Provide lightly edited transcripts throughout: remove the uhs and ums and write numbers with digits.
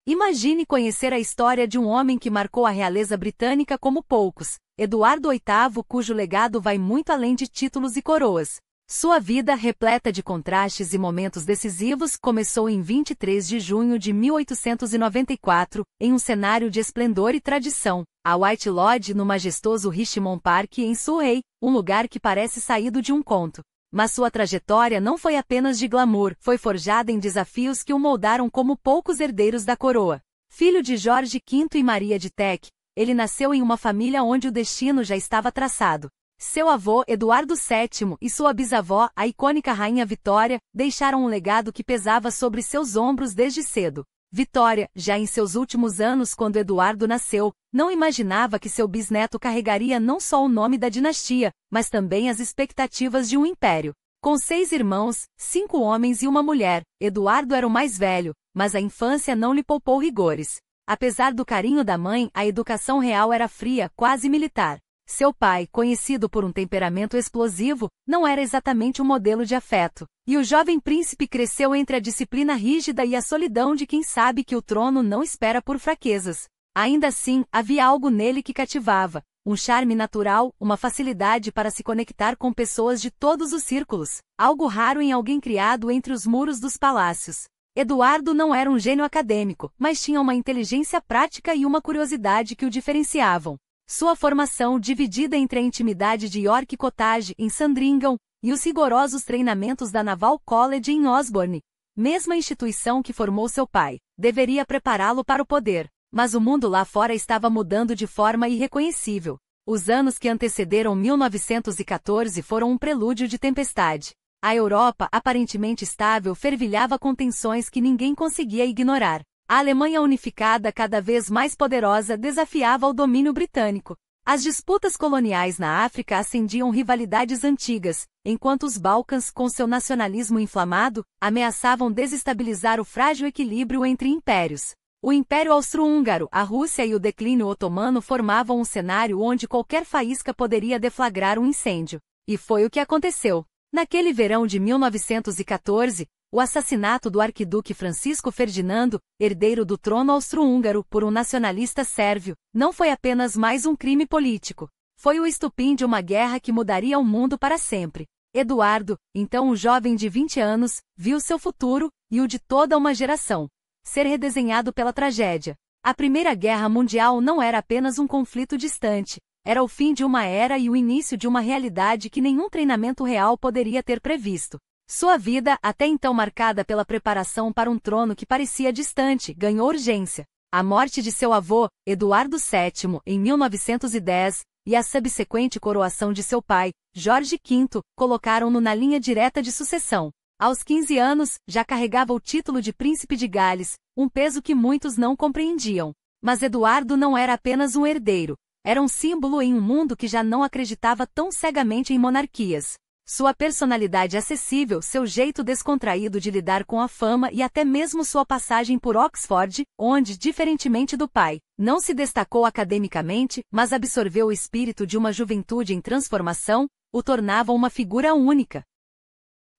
Imagine conhecer a história de um homem que marcou a realeza britânica como poucos, Eduardo VIII, cujo legado vai muito além de títulos e coroas. Sua vida, repleta de contrastes e momentos decisivos, começou em 23 de junho de 1894, em um cenário de esplendor e tradição, a White Lodge no majestoso Richmond Park em Surrey, um lugar que parece saído de um conto. Mas sua trajetória não foi apenas de glamour, foi forjada em desafios que o moldaram como poucos herdeiros da coroa. Filho de Jorge V e Maria de Teck, ele nasceu em uma família onde o destino já estava traçado. Seu avô, Eduardo VII, e sua bisavó, a icônica Rainha Vitória, deixaram um legado que pesava sobre seus ombros desde cedo. Vitória, já em seus últimos anos quando Eduardo nasceu, não imaginava que seu bisneto carregaria não só o nome da dinastia, mas também as expectativas de um império. Com 6 irmãos, 5 homens e uma mulher, Eduardo era o mais velho, mas a infância não lhe poupou rigores. Apesar do carinho da mãe, a educação real era fria, quase militar. Seu pai, conhecido por um temperamento explosivo, não era exatamente um modelo de afeto, e o jovem príncipe cresceu entre a disciplina rígida e a solidão de quem sabe que o trono não espera por fraquezas. Ainda assim, havia algo nele que cativava, um charme natural, uma facilidade para se conectar com pessoas de todos os círculos, algo raro em alguém criado entre os muros dos palácios. Eduardo não era um gênio acadêmico, mas tinha uma inteligência prática e uma curiosidade que o diferenciavam. Sua formação, dividida entre a intimidade de York Cottage, em Sandringham, e os rigorosos treinamentos da Naval College em Osborne, mesma instituição que formou seu pai, deveria prepará-lo para o poder. Mas o mundo lá fora estava mudando de forma irreconhecível. Os anos que antecederam 1914 foram um prelúdio de tempestade. A Europa, aparentemente estável, fervilhava com tensões que ninguém conseguia ignorar. A Alemanha unificada, cada vez mais poderosa, desafiava o domínio britânico. As disputas coloniais na África acendiam rivalidades antigas, enquanto os Balcãs, com seu nacionalismo inflamado, ameaçavam desestabilizar o frágil equilíbrio entre impérios. O Império Austro-Húngaro, a Rússia e o declínio otomano formavam um cenário onde qualquer faísca poderia deflagrar um incêndio. E foi o que aconteceu. Naquele verão de 1914, o assassinato do arquiduque Francisco Ferdinando, herdeiro do trono austro-húngaro, por um nacionalista sérvio, não foi apenas mais um crime político. Foi o estupim de uma guerra que mudaria o mundo para sempre. Eduardo, então um jovem de 20 anos, viu seu futuro, e o de toda uma geração, ser redesenhado pela tragédia. A Primeira Guerra Mundial não era apenas um conflito distante, era o fim de uma era e o início de uma realidade que nenhum treinamento real poderia ter previsto. Sua vida, até então marcada pela preparação para um trono que parecia distante, ganhou urgência. A morte de seu avô, Eduardo VII, em 1910, e a subsequente coroação de seu pai, Jorge V, colocaram-no na linha direta de sucessão. Aos 15 anos, já carregava o título de Príncipe de Gales, um peso que muitos não compreendiam. Mas Eduardo não era apenas um herdeiro, era um símbolo em um mundo que já não acreditava tão cegamente em monarquias. Sua personalidade acessível, seu jeito descontraído de lidar com a fama e até mesmo sua passagem por Oxford, onde, diferentemente do pai, não se destacou academicamente, mas absorveu o espírito de uma juventude em transformação, o tornavam uma figura única.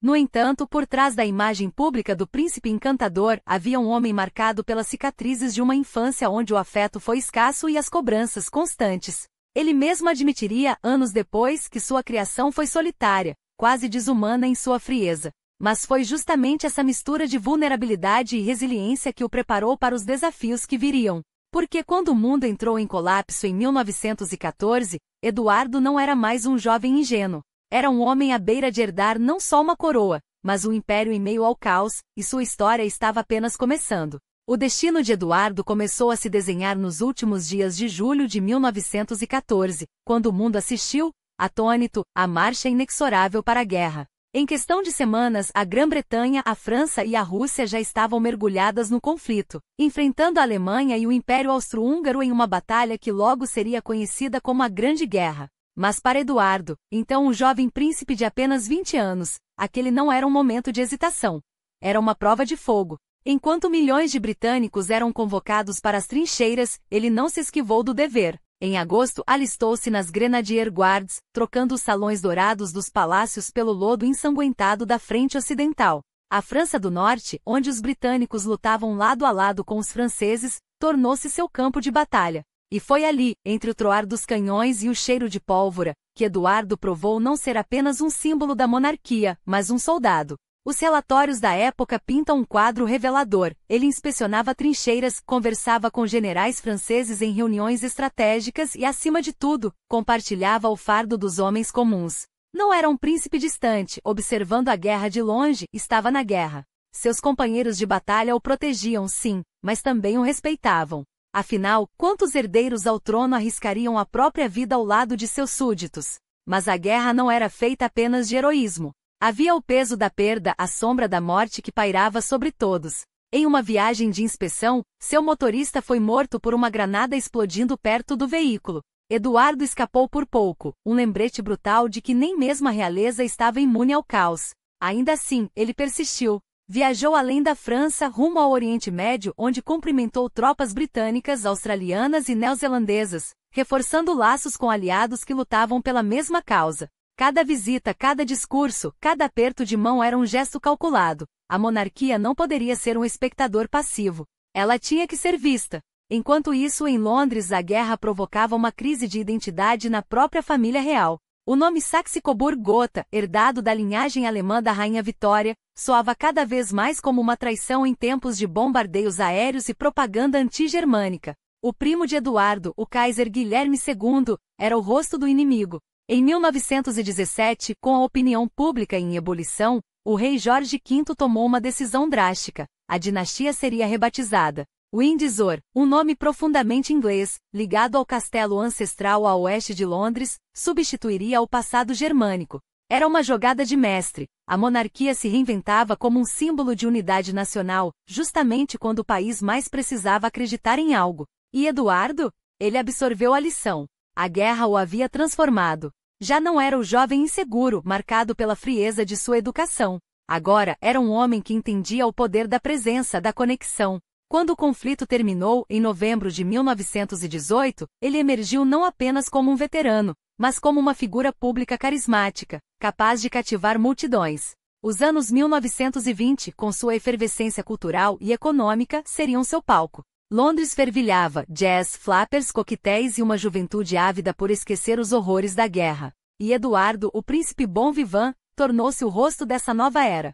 No entanto, por trás da imagem pública do príncipe encantador, havia um homem marcado pelas cicatrizes de uma infância onde o afeto foi escasso e as cobranças constantes. Ele mesmo admitiria, anos depois, que sua criação foi solitária, quase desumana em sua frieza. Mas foi justamente essa mistura de vulnerabilidade e resiliência que o preparou para os desafios que viriam. Porque quando o mundo entrou em colapso em 1914, Eduardo não era mais um jovem ingênuo. Era um homem à beira de herdar não só uma coroa, mas um império em meio ao caos, e sua história estava apenas começando. O destino de Eduardo começou a se desenhar nos últimos dias de julho de 1914, quando o mundo assistiu, atônito, à marcha inexorável para a guerra. Em questão de semanas, a Grã-Bretanha, a França e a Rússia já estavam mergulhadas no conflito, enfrentando a Alemanha e o Império Austro-Húngaro em uma batalha que logo seria conhecida como a Grande Guerra. Mas para Eduardo, então um jovem príncipe de apenas 20 anos, aquele não era um momento de hesitação. Era uma prova de fogo. Enquanto milhões de britânicos eram convocados para as trincheiras, ele não se esquivou do dever. Em agosto, alistou-se nas Grenadier Guards, trocando os salões dourados dos palácios pelo lodo ensanguentado da frente ocidental. A França do Norte, onde os britânicos lutavam lado a lado com os franceses, tornou-se seu campo de batalha. E foi ali, entre o troar dos canhões e o cheiro de pólvora, que Eduardo provou não ser apenas um símbolo da monarquia, mas um soldado. Os relatórios da época pintam um quadro revelador. Ele inspecionava trincheiras, conversava com generais franceses em reuniões estratégicas e, acima de tudo, compartilhava o fardo dos homens comuns. Não era um príncipe distante, observando a guerra de longe, estava na guerra. Seus companheiros de batalha o protegiam, sim, mas também o respeitavam. Afinal, quantos herdeiros ao trono arriscariam a própria vida ao lado de seus súditos? Mas a guerra não era feita apenas de heroísmo. Havia o peso da perda, a sombra da morte que pairava sobre todos. Em uma viagem de inspeção, seu motorista foi morto por uma granada explodindo perto do veículo. Eduardo escapou por pouco, um lembrete brutal de que nem mesmo a realeza estava imune ao caos. Ainda assim, ele persistiu. Viajou além da França rumo ao Oriente Médio, onde cumprimentou tropas britânicas, australianas e neozelandesas, reforçando laços com aliados que lutavam pela mesma causa. Cada visita, cada discurso, cada aperto de mão era um gesto calculado. A monarquia não poderia ser um espectador passivo. Ela tinha que ser vista. Enquanto isso, em Londres, a guerra provocava uma crise de identidade na própria família real. O nome Saxe-Coburg-Gotha, herdado da linhagem alemã da Rainha Vitória, soava cada vez mais como uma traição em tempos de bombardeios aéreos e propaganda anti-germânica. O primo de Eduardo, o Kaiser Guilherme II, era o rosto do inimigo. Em 1917, com a opinião pública em ebulição, o rei Jorge V tomou uma decisão drástica. A dinastia seria rebatizada. Windsor, um nome profundamente inglês, ligado ao castelo ancestral a oeste de Londres, substituiria o passado germânico. Era uma jogada de mestre. A monarquia se reinventava como um símbolo de unidade nacional, justamente quando o país mais precisava acreditar em algo. E Eduardo? Ele absorveu a lição. A guerra o havia transformado. Já não era o jovem inseguro, marcado pela frieza de sua educação. Agora, era um homem que entendia o poder da presença, da conexão. Quando o conflito terminou, em novembro de 1918, ele emergiu não apenas como um veterano, mas como uma figura pública carismática, capaz de cativar multidões. Os anos 1920, com sua efervescência cultural e econômica, seriam seu palco. Londres fervilhava, jazz, flappers, coquetéis e uma juventude ávida por esquecer os horrores da guerra. E Eduardo, o príncipe bon vivant, tornou-se o rosto dessa nova era.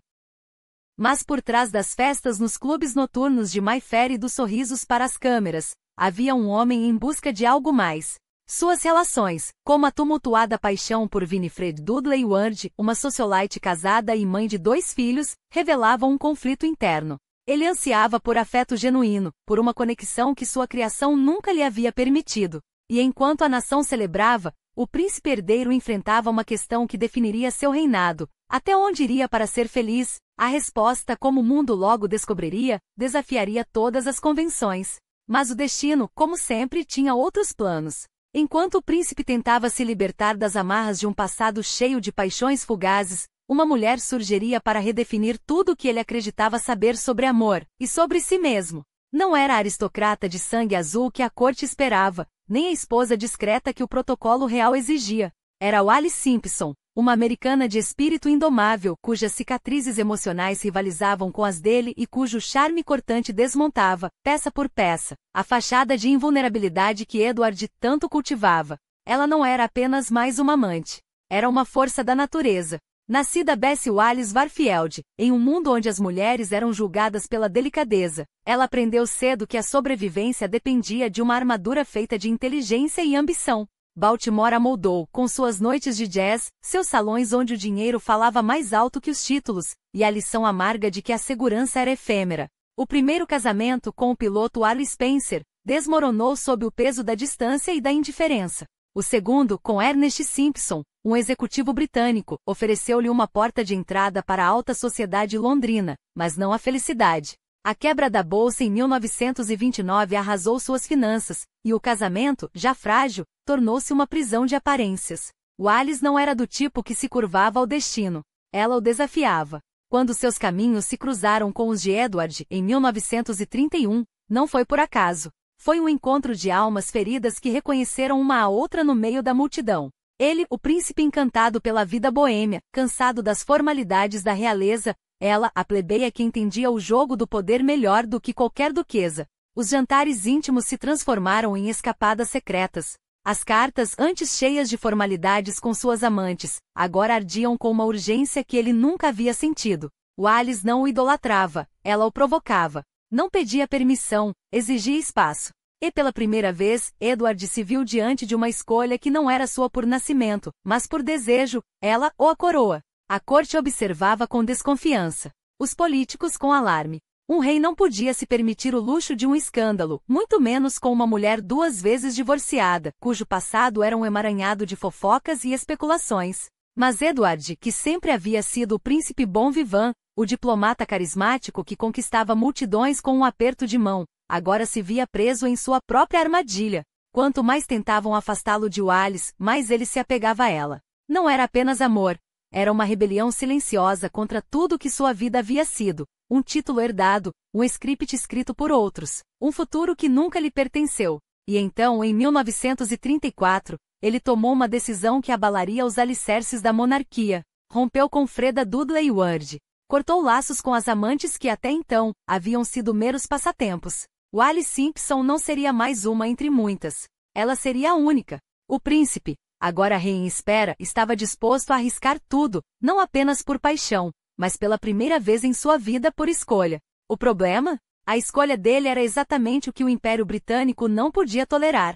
Mas por trás das festas nos clubes noturnos de Mayfair e dos sorrisos para as câmeras, havia um homem em busca de algo mais. Suas relações, como a tumultuada paixão por Winifred Dudley Ward, uma socialite casada e mãe de 2 filhos, revelavam um conflito interno. Ele ansiava por afeto genuíno, por uma conexão que sua criação nunca lhe havia permitido. E enquanto a nação celebrava, o príncipe herdeiro enfrentava uma questão que definiria seu reinado. Até onde iria para ser feliz? A resposta, como o mundo logo descobriria, desafiaria todas as convenções. Mas o destino, como sempre, tinha outros planos. Enquanto o príncipe tentava se libertar das amarras de um passado cheio de paixões fugazes, uma mulher surgiria para redefinir tudo o que ele acreditava saber sobre amor, e sobre si mesmo. Não era a aristocrata de sangue azul que a corte esperava, nem a esposa discreta que o protocolo real exigia. Era Wallis Simpson, uma americana de espírito indomável, cujas cicatrizes emocionais rivalizavam com as dele e cujo charme cortante desmontava, peça por peça, a fachada de invulnerabilidade que Edward tanto cultivava. Ela não era apenas mais uma amante. Era uma força da natureza. Nascida Bessie Wallis Warfield, em um mundo onde as mulheres eram julgadas pela delicadeza, ela aprendeu cedo que a sobrevivência dependia de uma armadura feita de inteligência e ambição. Baltimore a moldou, com suas noites de jazz, seus salões onde o dinheiro falava mais alto que os títulos, e a lição amarga de que a segurança era efêmera. O primeiro casamento com o piloto Arlie Spencer desmoronou sob o peso da distância e da indiferença. O segundo, com Ernest Simpson, um executivo britânico, ofereceu-lhe uma porta de entrada para a alta sociedade londrina, mas não a felicidade. A quebra da bolsa em 1929 arrasou suas finanças, e o casamento, já frágil, tornou-se uma prisão de aparências. Wallis não era do tipo que se curvava ao destino. Ela o desafiava. Quando seus caminhos se cruzaram com os de Edward, em 1931, não foi por acaso. Foi um encontro de almas feridas que reconheceram uma a outra no meio da multidão. Ele, o príncipe encantado pela vida boêmia, cansado das formalidades da realeza, Ela, a plebeia que entendia o jogo do poder melhor do que qualquer duquesa. Os jantares íntimos se transformaram em escapadas secretas. As cartas, antes cheias de formalidades com suas amantes, agora ardiam com uma urgência que ele nunca havia sentido. Wallis não o idolatrava, ela o provocava. Não pedia permissão, exigia espaço. E pela primeira vez, Edward se viu diante de uma escolha que não era sua por nascimento, mas por desejo, ela ou a coroa. A corte observava com desconfiança. Os políticos com alarme. Um rei não podia se permitir o luxo de um escândalo, muito menos com uma mulher 2 vezes divorciada, cujo passado era um emaranhado de fofocas e especulações. Mas Edward, que sempre havia sido o príncipe bon vivant, o diplomata carismático que conquistava multidões com um aperto de mão, agora se via preso em sua própria armadilha. Quanto mais tentavam afastá-lo de Wallis, mais ele se apegava a ela. Não era apenas amor. Era uma rebelião silenciosa contra tudo que sua vida havia sido. Um título herdado, um script escrito por outros, um futuro que nunca lhe pertenceu. E então, em 1934, ele tomou uma decisão que abalaria os alicerces da monarquia. Rompeu com Freda Dudley Ward. Cortou laços com as amantes que até então haviam sido meros passatempos. Wallis Simpson não seria mais uma entre muitas. Ela seria a única. O príncipe, agora rei em espera, estava disposto a arriscar tudo, não apenas por paixão, mas pela primeira vez em sua vida por escolha. O problema? A escolha dele era exatamente o que o Império Britânico não podia tolerar.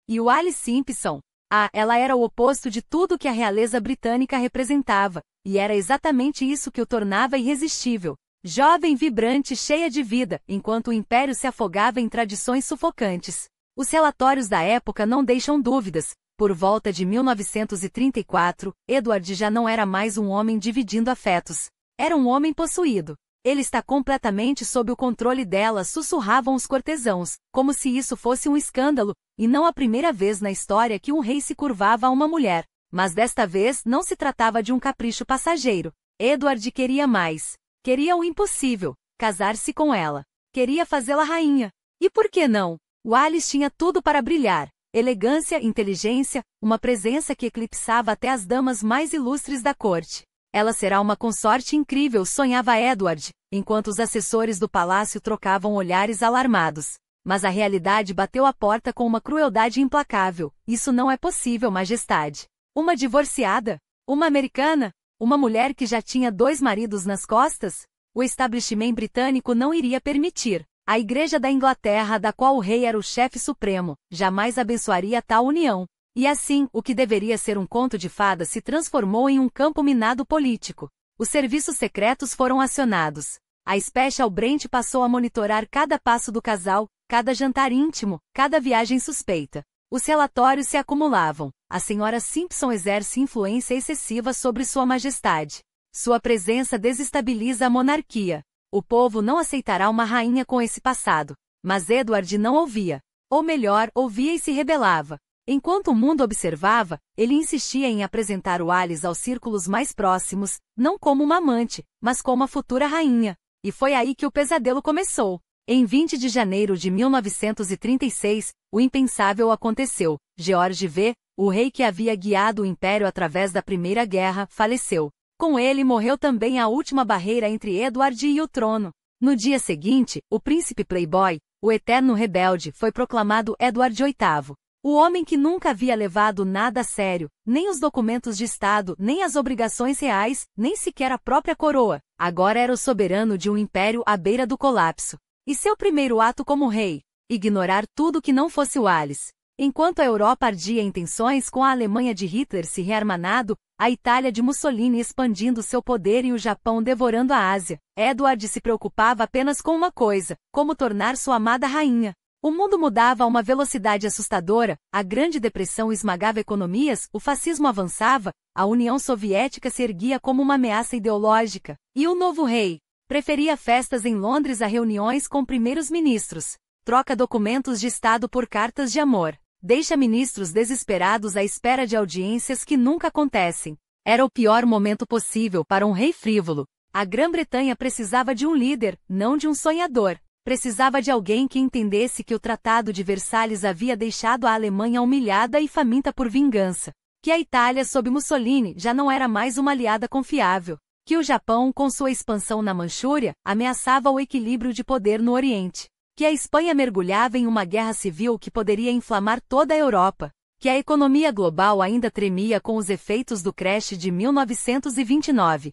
E Wallis Simpson? Ela era o oposto de tudo que a realeza britânica representava, e era exatamente isso que o tornava irresistível. Jovem, vibrante, cheia de vida, enquanto o Império se afogava em tradições sufocantes. Os relatórios da época não deixam dúvidas. Por volta de 1934, Edward já não era mais um homem dividindo afetos. Era um homem possuído. Ele está completamente sob o controle dela, sussurravam os cortesãos, como se isso fosse um escândalo, e não a primeira vez na história que um rei se curvava a uma mulher. Mas desta vez não se tratava de um capricho passageiro. Edward queria mais. Queria o impossível, casar-se com ela. Queria fazê-la rainha. E por que não? Wallis tinha tudo para brilhar. Elegância, inteligência, uma presença que eclipsava até as damas mais ilustres da corte. Ela será uma consorte incrível, sonhava Edward, enquanto os assessores do palácio trocavam olhares alarmados. Mas a realidade bateu à porta com uma crueldade implacável. Isso não é possível, majestade. Uma divorciada? Uma americana? Uma mulher que já tinha 2 maridos nas costas? O establishment britânico não iria permitir. A Igreja da Inglaterra, da qual o rei era o chefe supremo, jamais abençoaria tal união. E assim, o que deveria ser um conto de fadas se transformou em um campo minado político. Os serviços secretos foram acionados. A Special Branch passou a monitorar cada passo do casal, cada jantar íntimo, cada viagem suspeita. Os relatórios se acumulavam. A senhora Simpson exerce influência excessiva sobre Sua Majestade. Sua presença desestabiliza a monarquia. O povo não aceitará uma rainha com esse passado. Mas Edward não ouvia. Ou melhor, ouvia e se rebelava. Enquanto o mundo observava, ele insistia em apresentar Wallis aos círculos mais próximos, não como uma amante, mas como a futura rainha. E foi aí que o pesadelo começou. Em 20 de janeiro de 1936, o impensável aconteceu. George V, o rei que havia guiado o império através da Primeira Guerra, faleceu. Com ele morreu também a última barreira entre Edward e o trono. No dia seguinte, o príncipe playboy, o eterno rebelde, foi proclamado Edward VIII. O homem que nunca havia levado nada a sério, nem os documentos de Estado, nem as obrigações reais, nem sequer a própria coroa. Agora era o soberano de um império à beira do colapso. E seu primeiro ato como rei? Ignorar tudo que não fosse Wallis. Enquanto a Europa ardia em tensões com a Alemanha de Hitler se rearmanado, a Itália de Mussolini expandindo seu poder e o Japão devorando a Ásia, Edward se preocupava apenas com uma coisa: como tornar sua amada rainha. O mundo mudava a uma velocidade assustadora, a Grande Depressão esmagava economias, o fascismo avançava, a União Soviética se erguia como uma ameaça ideológica. E o novo rei? Preferia festas em Londres a reuniões com primeiros ministros. Troca documentos de Estado por cartas de amor. Deixa ministros desesperados à espera de audiências que nunca acontecem. Era o pior momento possível para um rei frívolo. A Grã-Bretanha precisava de um líder, não de um sonhador. Precisava de alguém que entendesse que o Tratado de Versalhes havia deixado a Alemanha humilhada e faminta por vingança. Que a Itália sob Mussolini já não era mais uma aliada confiável. que o Japão, com sua expansão na Manchúria, ameaçava o equilíbrio de poder no Oriente, que a Espanha mergulhava em uma guerra civil que poderia inflamar toda a Europa, que a economia global ainda tremia com os efeitos do crash de 1929.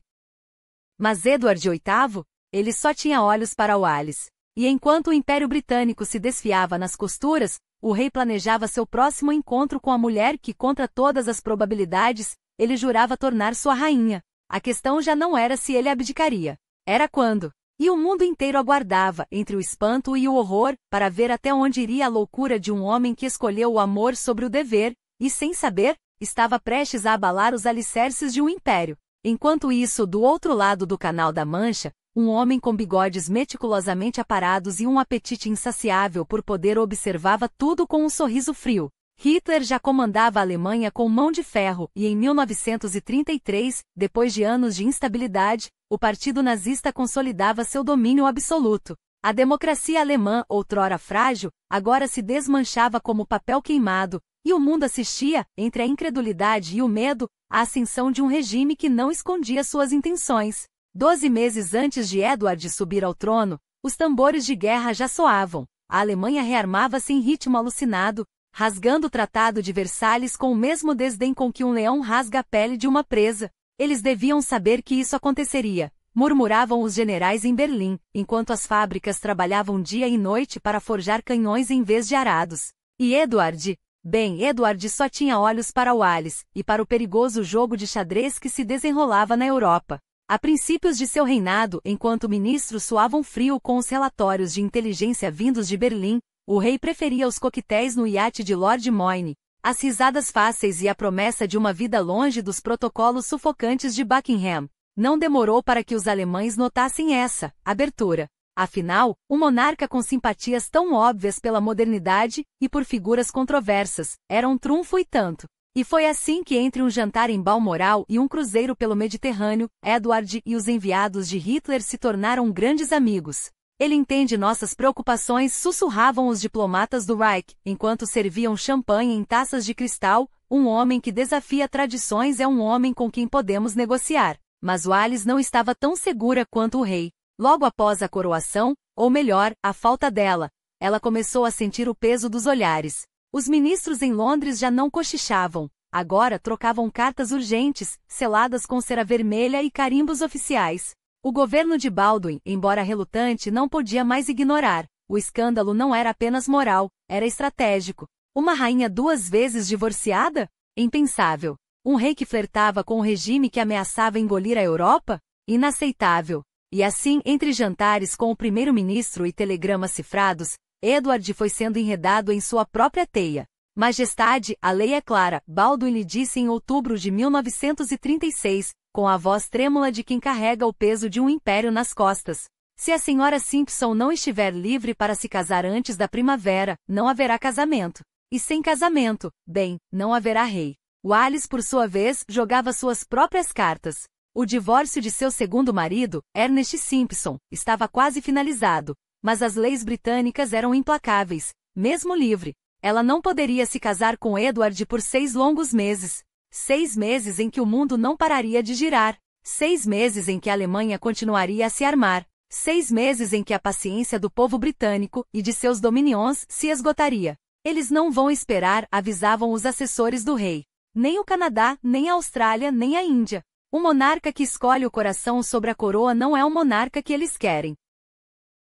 Mas Edward VIII, ele só tinha olhos para Wales. E enquanto o Império Britânico se desfiava nas costuras, o rei planejava seu próximo encontro com a mulher que, contra todas as probabilidades, ele jurava tornar sua rainha. A questão já não era se ele abdicaria. Era quando. E o mundo inteiro aguardava, entre o espanto e o horror, para ver até onde iria a loucura de um homem que escolheu o amor sobre o dever, e, sem saber, estava prestes a abalar os alicerces de um império. Enquanto isso, do outro lado do Canal da Mancha, um homem com bigodes meticulosamente aparados e um apetite insaciável por poder observava tudo com um sorriso frio. Hitler já comandava a Alemanha com mão de ferro e em 1933, depois de anos de instabilidade, o partido nazista consolidava seu domínio absoluto. A democracia alemã, outrora frágil, agora se desmanchava como papel queimado, e o mundo assistia, entre a incredulidade e o medo, à ascensão de um regime que não escondia suas intenções. 12 meses antes de Edward subir ao trono, os tambores de guerra já soavam. A Alemanha rearmava-se em ritmo alucinado, rasgando o Tratado de Versalhes com o mesmo desdém com que um leão rasga a pele de uma presa. Eles deviam saber que isso aconteceria, murmuravam os generais em Berlim, enquanto as fábricas trabalhavam dia e noite para forjar canhões em vez de arados. E Edward só tinha olhos para Wales, e para o perigoso jogo de xadrez que se desenrolava na Europa. A princípios de seu reinado, enquanto ministros suavam frio com os relatórios de inteligência vindos de Berlim, o rei preferia os coquetéis no iate de Lord Moyne, as risadas fáceis e a promessa de uma vida longe dos protocolos sufocantes de Buckingham. Não demorou para que os alemães notassem essa abertura. Afinal, um monarca com simpatias tão óbvias pela modernidade e por figuras controversas, era um trunfo e tanto. E foi assim que entre um jantar em Balmoral e um cruzeiro pelo Mediterrâneo, Edward e os enviados de Hitler se tornaram grandes amigos. Ele entende nossas preocupações, sussurravam os diplomatas do Reich, enquanto serviam champanhe em taças de cristal. Um homem que desafia tradições é um homem com quem podemos negociar. Mas Wales não estava tão segura quanto o rei. Logo após a coroação, ou melhor, a falta dela, ela começou a sentir o peso dos olhares. Os ministros em Londres já não cochichavam. Agora trocavam cartas urgentes, seladas com cera vermelha e carimbos oficiais. O governo de Baldwin, embora relutante, não podia mais ignorar. O escândalo não era apenas moral, era estratégico. Uma rainha 2 vezes divorciada? Impensável. Um rei que flertava com o regime que ameaçava engolir a Europa? Inaceitável. E assim, entre jantares com o primeiro-ministro e telegramas cifrados, Edward foi sendo enredado em sua própria teia. Majestade, a lei é clara, Baldwin lhe disse em outubro de 1936, com a voz trêmula de quem carrega o peso de um império nas costas. Se a senhora Simpson não estiver livre para se casar antes da primavera, não haverá casamento. E sem casamento, não haverá rei. Wales, por sua vez, jogava suas próprias cartas. O divórcio de seu segundo marido, Ernest Simpson, estava quase finalizado, mas as leis britânicas eram implacáveis. Mesmo livre, ela não poderia se casar com Edward por 6 longos meses. 6 meses em que o mundo não pararia de girar. 6 meses em que a Alemanha continuaria a se armar. 6 meses em que a paciência do povo britânico e de seus dominions se esgotaria. Eles não vão esperar, avisavam os assessores do rei. Nem o Canadá, nem a Austrália, nem a Índia. O monarca que escolhe o coração sobre a coroa não é o monarca que eles querem.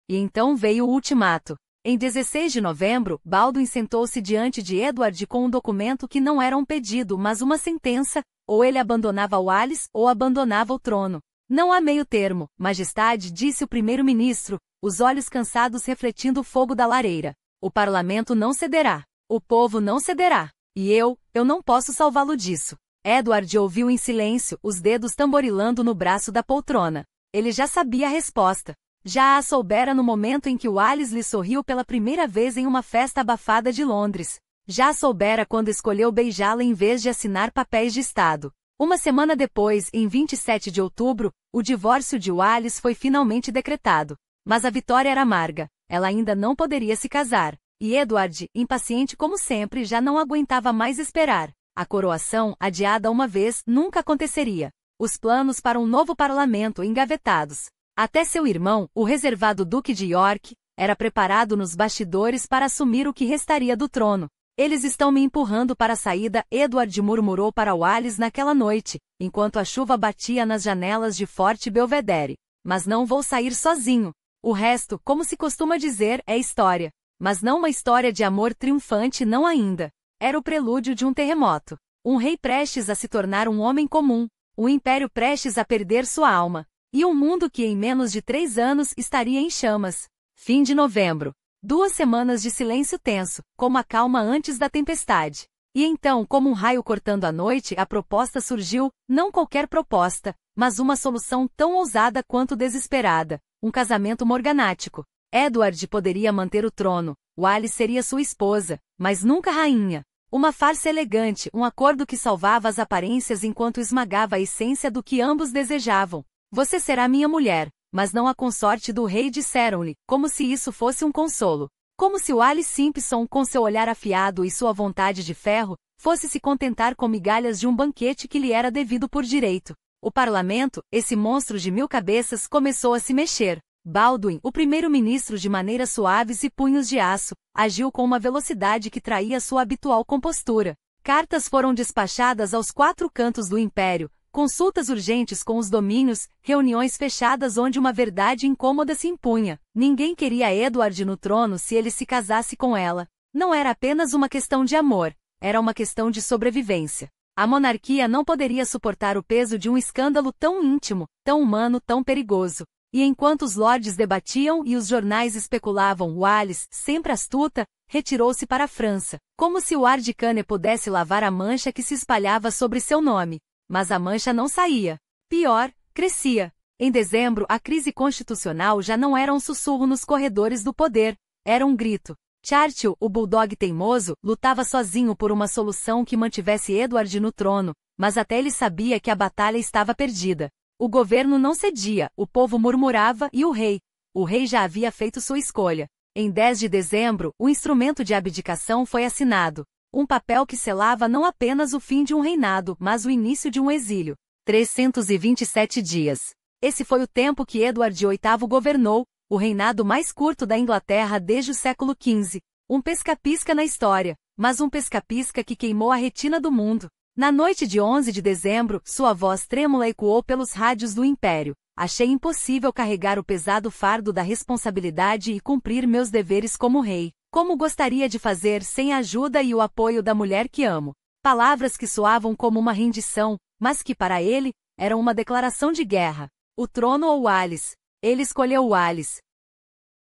E então veio o ultimato. Em 16 de novembro, Baldwin sentou-se diante de Edward com um documento que não era um pedido mas uma sentença, ou ele abandonava Wales ou abandonava o trono. Não há meio termo, majestade, disse o primeiro-ministro, os olhos cansados refletindo o fogo da lareira. O parlamento não cederá. O povo não cederá. E eu não posso salvá-lo disso. Edward ouviu em silêncio, os dedos tamborilando no braço da poltrona. Ele já sabia a resposta. Já a soubera no momento em que Wales lhe sorriu pela primeira vez em uma festa abafada de Londres. Já a soubera quando escolheu beijá-la em vez de assinar papéis de Estado. Uma semana depois, em 27 de outubro, o divórcio de Wales foi finalmente decretado. Mas a vitória era amarga. Ela ainda não poderia se casar. E Edward, impaciente como sempre, já não aguentava mais esperar. A coroação, adiada uma vez, nunca aconteceria. os planos para um novo parlamento engavetados. Até seu irmão, o reservado Duque de York, era preparado nos bastidores para assumir o que restaria do trono. Eles estão me empurrando para a saída, Edward murmurou para Wallis naquela noite, enquanto a chuva batia nas janelas de Fort Belvedere. Mas não vou sair sozinho. O resto, como se costuma dizer, é história. Mas não uma história de amor triunfante, não ainda. Era o prelúdio de um terremoto. Um rei prestes a se tornar um homem comum. Um império prestes a perder sua alma. E um mundo que em menos de 3 anos estaria em chamas. Fim de novembro. 2 semanas de silêncio tenso, como a calma antes da tempestade. E então, como um raio cortando a noite, a proposta surgiu, não qualquer proposta, mas uma solução tão ousada quanto desesperada, um casamento morganático. Edward poderia manter o trono, Wallis seria sua esposa, mas nunca rainha. Uma farsa elegante, um acordo que salvava as aparências enquanto esmagava a essência do que ambos desejavam. Você será minha mulher, mas não a consorte do rei, disseram-lhe, como se isso fosse um consolo. Como se Wallis Simpson, com seu olhar afiado e sua vontade de ferro, fosse se contentar com migalhas de um banquete que lhe era devido por direito. O parlamento, esse monstro de 1000 cabeças, começou a se mexer. Baldwin, o primeiro-ministro de maneiras suaves e punhos de aço, agiu com uma velocidade que traía sua habitual compostura. Cartas foram despachadas aos 4 cantos do império, consultas urgentes com os domínios, reuniões fechadas onde uma verdade incômoda se impunha. Ninguém queria Edward no trono se ele se casasse com ela. Não era apenas uma questão de amor, era uma questão de sobrevivência. A monarquia não poderia suportar o peso de um escândalo tão íntimo, tão humano, tão perigoso. E enquanto os lordes debatiam e os jornais especulavam, Wallis, sempre astuta, retirou-se para a França, como se o Ardicane pudesse lavar a mancha que se espalhava sobre seu nome. Mas a mancha não saía. Pior, crescia. Em dezembro, a crise constitucional já não era um sussurro nos corredores do poder, era um grito. Churchill, o bulldog teimoso, lutava sozinho por uma solução que mantivesse Edward no trono, mas até ele sabia que a batalha estava perdida. O governo não cedia, o povo murmurava e o rei já havia feito sua escolha. Em 10 de dezembro, o instrumento de abdicação foi assinado. Um papel que selava não apenas o fim de um reinado, mas o início de um exílio. 327 dias. Esse foi o tempo que Edward VIII governou, o reinado mais curto da Inglaterra desde o século XV. Um pesca-pisca na história, mas um pesca-pisca que queimou a retina do mundo. Na noite de 11 de dezembro, sua voz trêmula ecoou pelos rádios do Império. Achei impossível carregar o pesado fardo da responsabilidade e cumprir meus deveres como rei. Como gostaria de fazer sem a ajuda e o apoio da mulher que amo. Palavras que soavam como uma rendição, mas que para ele, eram uma declaração de guerra. O trono ou Wallis? Ele escolheu Wallis.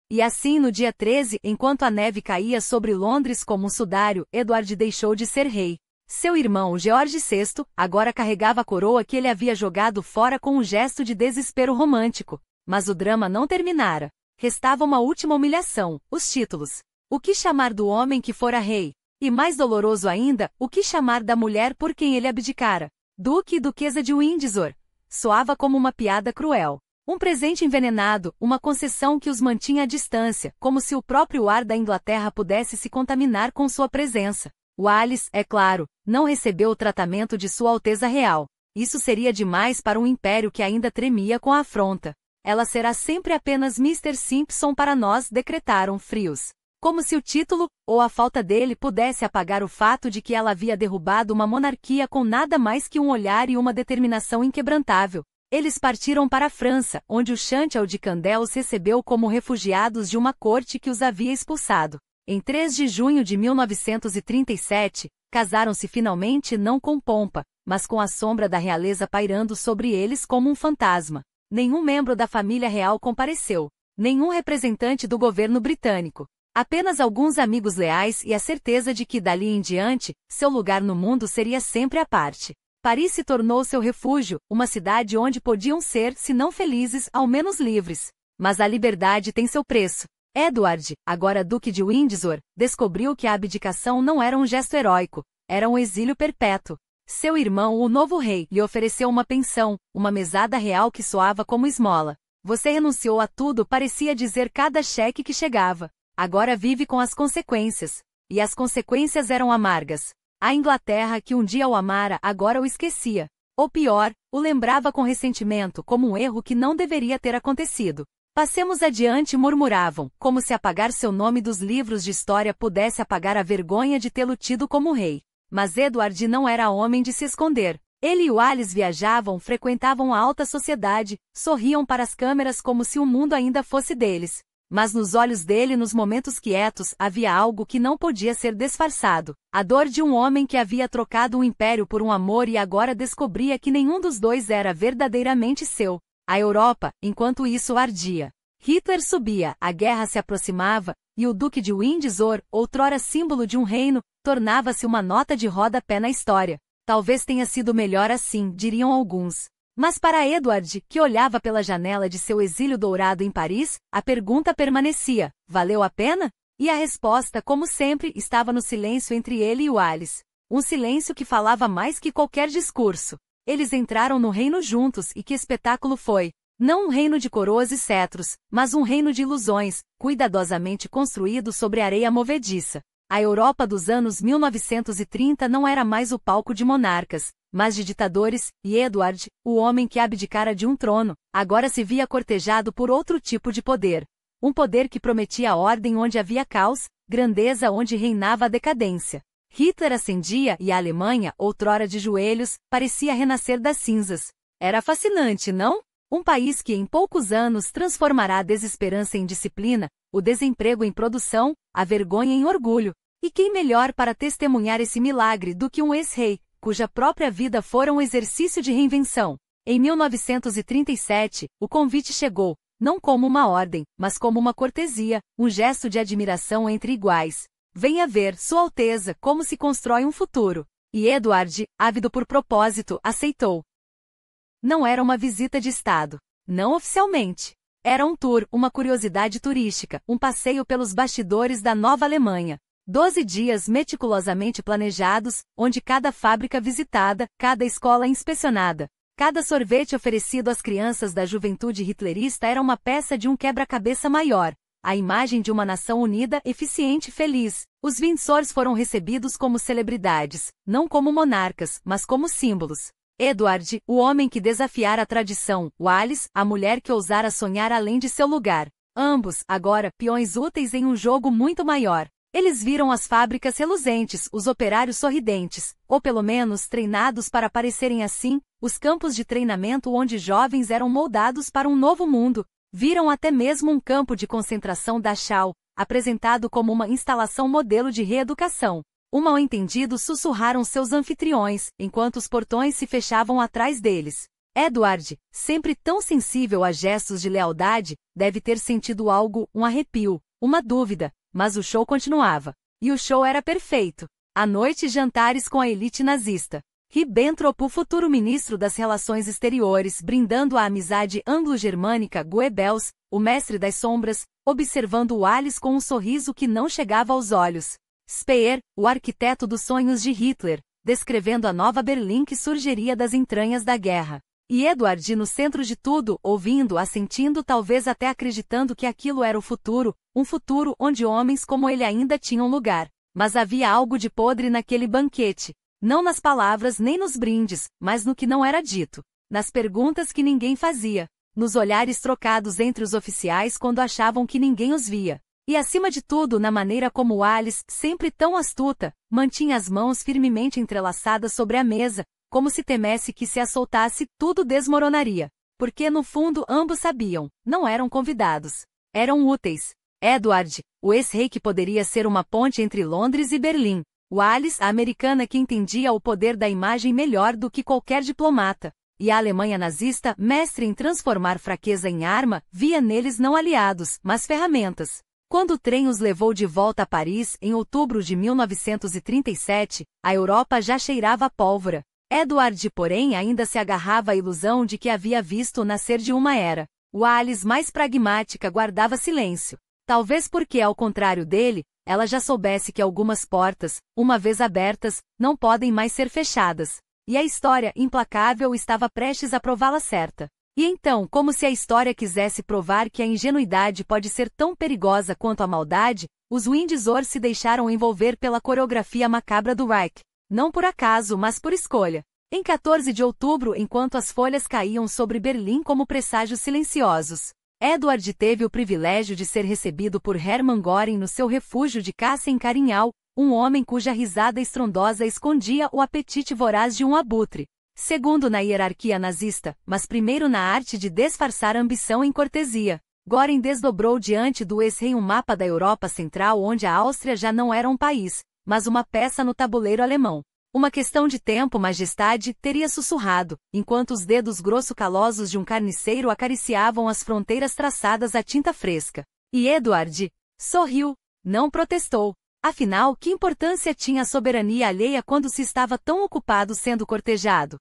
E assim no dia 13, enquanto a neve caía sobre Londres como um sudário, Edward deixou de ser rei. Seu irmão, George VI, agora carregava a coroa que ele havia jogado fora com um gesto de desespero romântico. Mas o drama não terminara. Restava uma última humilhação, os títulos. O que chamar do homem que fora rei? E mais doloroso ainda, o que chamar da mulher por quem ele abdicara? Duque e Duquesa de Windsor. Soava como uma piada cruel. Um presente envenenado, uma concessão que os mantinha à distância, como se o próprio ar da Inglaterra pudesse se contaminar com sua presença. Wallis, é claro, não recebeu o tratamento de Sua Alteza Real. Isso seria demais para um império que ainda tremia com a afronta. Ela será sempre apenas Mr. Simpson para nós, decretaram frios. Como se o título, ou a falta dele, pudesse apagar o fato de que ela havia derrubado uma monarquia com nada mais que um olhar e uma determinação inquebrantável. Eles partiram para a França, onde o Chantal de Candé os recebeu como refugiados de uma corte que os havia expulsado. Em 3 de junho de 1937, casaram-se finalmente não com pompa, mas com a sombra da realeza pairando sobre eles como um fantasma. Nenhum membro da família real compareceu. Nenhum representante do governo britânico. Apenas alguns amigos leais e a certeza de que dali em diante, seu lugar no mundo seria sempre à parte. Paris se tornou seu refúgio, uma cidade onde podiam ser, se não felizes, ao menos livres. Mas a liberdade tem seu preço. Edward, agora Duque de Windsor, descobriu que a abdicação não era um gesto heróico, era um exílio perpétuo. Seu irmão, o novo rei, lhe ofereceu uma pensão, uma mesada real que soava como esmola. Você renunciou a tudo, parecia dizer cada cheque que chegava. Agora vive com as consequências. E as consequências eram amargas. A Inglaterra que um dia o amara agora o esquecia. Ou pior, o lembrava com ressentimento como um erro que não deveria ter acontecido. Passemos adiante, murmuravam, como se apagar seu nome dos livros de história pudesse apagar a vergonha de tê-lo tido como rei. Mas Edward não era homem de se esconder. Ele e Wallis viajavam, frequentavam a alta sociedade, sorriam para as câmeras como se o mundo ainda fosse deles. Mas nos olhos dele, nos momentos quietos, havia algo que não podia ser disfarçado. A dor de um homem que havia trocado um império por um amor e agora descobria que nenhum dos dois era verdadeiramente seu. A Europa, enquanto isso, ardia. Hitler subia, a guerra se aproximava, e o Duque de Windsor, outrora símbolo de um reino, tornava-se uma nota de rodapé na história. Talvez tenha sido melhor assim, diriam alguns. Mas para Edward, que olhava pela janela de seu exílio dourado em Paris, a pergunta permanecia: valeu a pena? E a resposta, como sempre, estava no silêncio entre ele e Wallis. Um silêncio que falava mais que qualquer discurso. Eles entraram no reino juntos e que espetáculo foi! Não um reino de coroas e cetros, mas um reino de ilusões, cuidadosamente construído sobre areia movediça. A Europa dos anos 1930 não era mais o palco de monarcas, mas de ditadores, e Edward, o homem que abdicara de um trono, agora se via cortejado por outro tipo de poder. Um poder que prometia ordem onde havia caos, grandeza onde reinava a decadência. Hitler ascendia e a Alemanha, outrora de joelhos, parecia renascer das cinzas. Era fascinante, não? Um país que em poucos anos transformará a desesperança em disciplina, o desemprego em produção, a vergonha em orgulho. E quem melhor para testemunhar esse milagre do que um ex-rei, cuja própria vida fora um exercício de reinvenção? Em 1937, o convite chegou, não como uma ordem, mas como uma cortesia, um gesto de admiração entre iguais. Venha ver, Sua Alteza, como se constrói um futuro. E Edward, ávido por propósito, aceitou. Não era uma visita de Estado. Não oficialmente. Era um tour, uma curiosidade turística, um passeio pelos bastidores da Nova Alemanha. 12 dias meticulosamente planejados, onde cada fábrica visitada, cada escola inspecionada, cada sorvete oferecido às crianças da juventude hitlerista era uma peça de um quebra-cabeça maior. A imagem de uma nação unida, eficiente e feliz. Os Windsors foram recebidos como celebridades, não como monarcas, mas como símbolos. Edward, o homem que desafiara a tradição, Wallis, a mulher que ousara sonhar além de seu lugar. Ambos, agora, peões úteis em um jogo muito maior. Eles viram as fábricas reluzentes, os operários sorridentes, ou pelo menos treinados para parecerem assim, os campos de treinamento onde jovens eram moldados para um novo mundo. Viram até mesmo um campo de concentração da Dachau, apresentado como uma instalação modelo de reeducação. Um mal-entendido sussurraram seus anfitriões, enquanto os portões se fechavam atrás deles. Edward, sempre tão sensível a gestos de lealdade, deve ter sentido algo, um arrepio, uma dúvida, mas o show continuava. E o show era perfeito. À noite, jantares com a elite nazista. Ribbentrop, o futuro ministro das Relações Exteriores, brindando a amizade anglo-germânica, Goebbels, o mestre das sombras, observando Wallis com um sorriso que não chegava aos olhos. Speer, o arquiteto dos sonhos de Hitler, descrevendo a nova Berlim que surgiria das entranhas da guerra. E Edward no centro de tudo, ouvindo, assentindo, talvez até acreditando que aquilo era o futuro, um futuro onde homens como ele ainda tinham lugar. Mas havia algo de podre naquele banquete. Não nas palavras nem nos brindes, mas no que não era dito. Nas perguntas que ninguém fazia. Nos olhares trocados entre os oficiais quando achavam que ninguém os via. E acima de tudo na maneira como Wallis, sempre tão astuta, mantinha as mãos firmemente entrelaçadas sobre a mesa, como se temesse que se a soltasse, tudo desmoronaria. Porque no fundo ambos sabiam, não eram convidados. Eram úteis. Edward, o ex-rei que poderia ser uma ponte entre Londres e Berlim. Wallis, a americana que entendia o poder da imagem melhor do que qualquer diplomata. E a Alemanha nazista, mestre em transformar fraqueza em arma, via neles não aliados, mas ferramentas. Quando o trem os levou de volta a Paris, em outubro de 1937, a Europa já cheirava a pólvora. Edward, porém, ainda se agarrava à ilusão de que havia visto o nascer de uma era. Wallis, mais pragmática, guardava silêncio. Talvez porque, ao contrário dele, ela já soubesse que algumas portas, uma vez abertas, não podem mais ser fechadas. E a história, implacável, estava prestes a prová-la certa. E então, como se a história quisesse provar que a ingenuidade pode ser tão perigosa quanto a maldade, os Windsor se deixaram envolver pela coreografia macabra do Reich. Não por acaso, mas por escolha. Em 14 de outubro, enquanto as folhas caíam sobre Berlim como presságios silenciosos, Edward teve o privilégio de ser recebido por Hermann Göring no seu refúgio de caça em Carinhal, um homem cuja risada estrondosa escondia o apetite voraz de um abutre. Segundo na hierarquia nazista, mas primeiro na arte de disfarçar ambição em cortesia, Göring desdobrou diante do ex-rei um mapa da Europa Central onde a Áustria já não era um país, mas uma peça no tabuleiro alemão. Uma questão de tempo, majestade, teria sussurrado, enquanto os dedos grosso-calosos de um carniceiro acariciavam as fronteiras traçadas à tinta fresca. E Edward sorriu, não protestou. Afinal, que importância tinha a soberania alheia quando se estava tão ocupado sendo cortejado?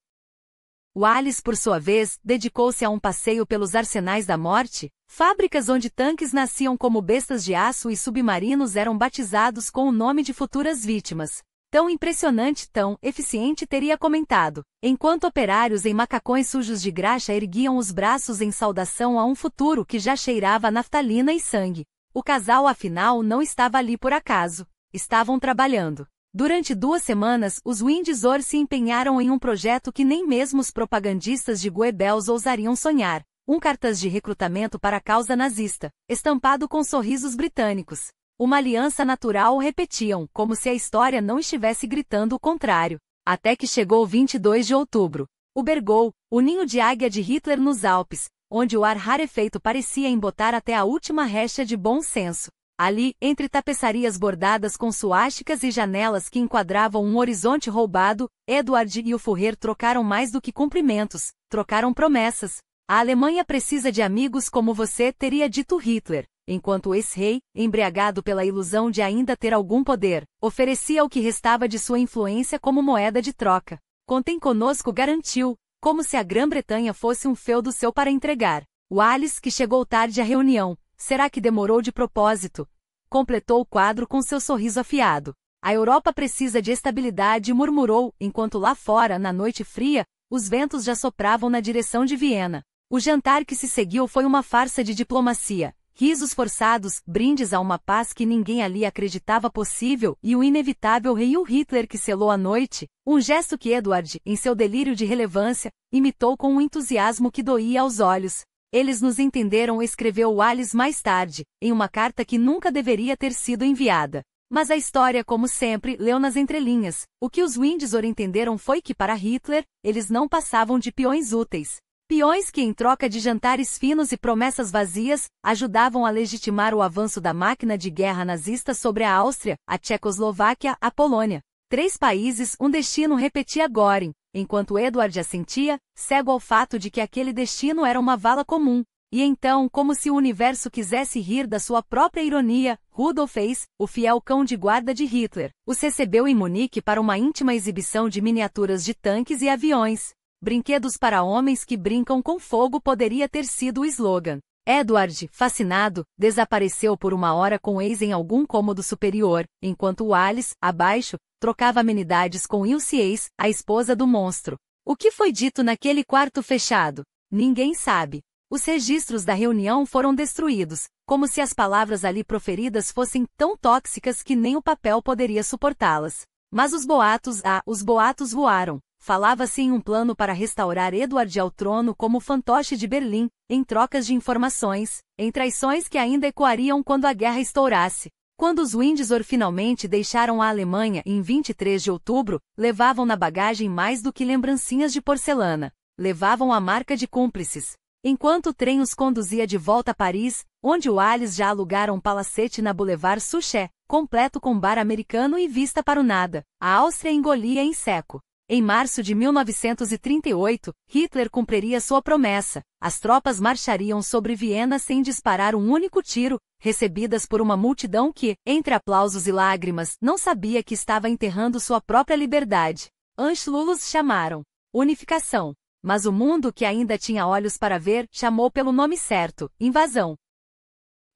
Wallace, por sua vez, dedicou-se a um passeio pelos arsenais da morte, fábricas onde tanques nasciam como bestas de aço e submarinos eram batizados com o nome de futuras vítimas. Tão impressionante, tão eficiente, teria comentado, enquanto operários em macacões sujos de graxa erguiam os braços em saudação a um futuro que já cheirava a naftalina e sangue. O casal, afinal, não estava ali por acaso. Estavam trabalhando. Durante 2 semanas, os Windsor se empenharam em um projeto que nem mesmo os propagandistas de Goebbels ousariam sonhar. Um cartaz de recrutamento para a causa nazista, estampado com sorrisos britânicos. Uma aliança natural, repetiam, como se a história não estivesse gritando o contrário. Até que chegou 22 de outubro. O Bergau, o ninho de águia de Hitler nos Alpes, onde o ar rarefeito parecia embotar até a última recha de bom senso. Ali, entre tapeçarias bordadas com suásticas e janelas que enquadravam um horizonte roubado, Edward e o Führer trocaram mais do que cumprimentos, trocaram promessas. A Alemanha precisa de amigos como você, teria dito Hitler, enquanto o ex-rei, embriagado pela ilusão de ainda ter algum poder, oferecia o que restava de sua influência como moeda de troca. Contem conosco, garantiu, como se a Grã-Bretanha fosse um feudo seu para entregar. Wallace, que chegou tarde à reunião, será que demorou de propósito? Completou o quadro com seu sorriso afiado. A Europa precisa de estabilidade, murmurou, enquanto lá fora, na noite fria, os ventos já sopravam na direção de Viena. O jantar que se seguiu foi uma farsa de diplomacia. Risos forçados, brindes a uma paz que ninguém ali acreditava possível e o inevitável rei Hitler que selou a noite, um gesto que Edward, em seu delírio de relevância, imitou com um entusiasmo que doía aos olhos. Eles nos entenderam, escreveu Wallace mais tarde, em uma carta que nunca deveria ter sido enviada. Mas a história, como sempre, leu nas entrelinhas. O que os Windsor entenderam foi que para Hitler, eles não passavam de peões úteis. Peões que, em troca de jantares finos e promessas vazias, ajudavam a legitimar o avanço da máquina de guerra nazista sobre a Áustria, a Tchecoslováquia, a Polônia. 3 países, um destino, repetia Göring, enquanto Edward assentia, cego ao fato de que aquele destino era uma vala comum. E então, como se o universo quisesse rir da sua própria ironia, Rudolf Hess, o fiel cão de guarda de Hitler, os recebeu em Munique para uma íntima exibição de miniaturas de tanques e aviões. Brinquedos para homens que brincam com fogo poderia ter sido o slogan. Edward, fascinado, desapareceu por uma hora com Hess em algum cômodo superior, enquanto Wallace, abaixo, trocava amenidades com Ilse Hess, a esposa do monstro. O que foi dito naquele quarto fechado? Ninguém sabe. Os registros da reunião foram destruídos, como se as palavras ali proferidas fossem tão tóxicas que nem o papel poderia suportá-las. Mas os boatos voaram. Falava-se em um plano para restaurar Edward ao trono como fantoche de Berlim, em trocas de informações, em traições que ainda ecoariam quando a guerra estourasse. Quando os Windsor finalmente deixaram a Alemanha em 23 de outubro, levavam na bagagem mais do que lembrancinhas de porcelana. Levavam a marca de cúmplices. Enquanto o trem os conduzia de volta a Paris, onde Wallace já alugara um palacete na Boulevard Suchet, completo com bar americano e vista para o nada, a Áustria engolia em seco. Em março de 1938, Hitler cumpriria sua promessa. As tropas marchariam sobre Viena sem disparar um único tiro, recebidas por uma multidão que, entre aplausos e lágrimas, não sabia que estava enterrando sua própria liberdade. Anschluss chamaram unificação. Mas o mundo, que ainda tinha olhos para ver, chamou pelo nome certo: invasão.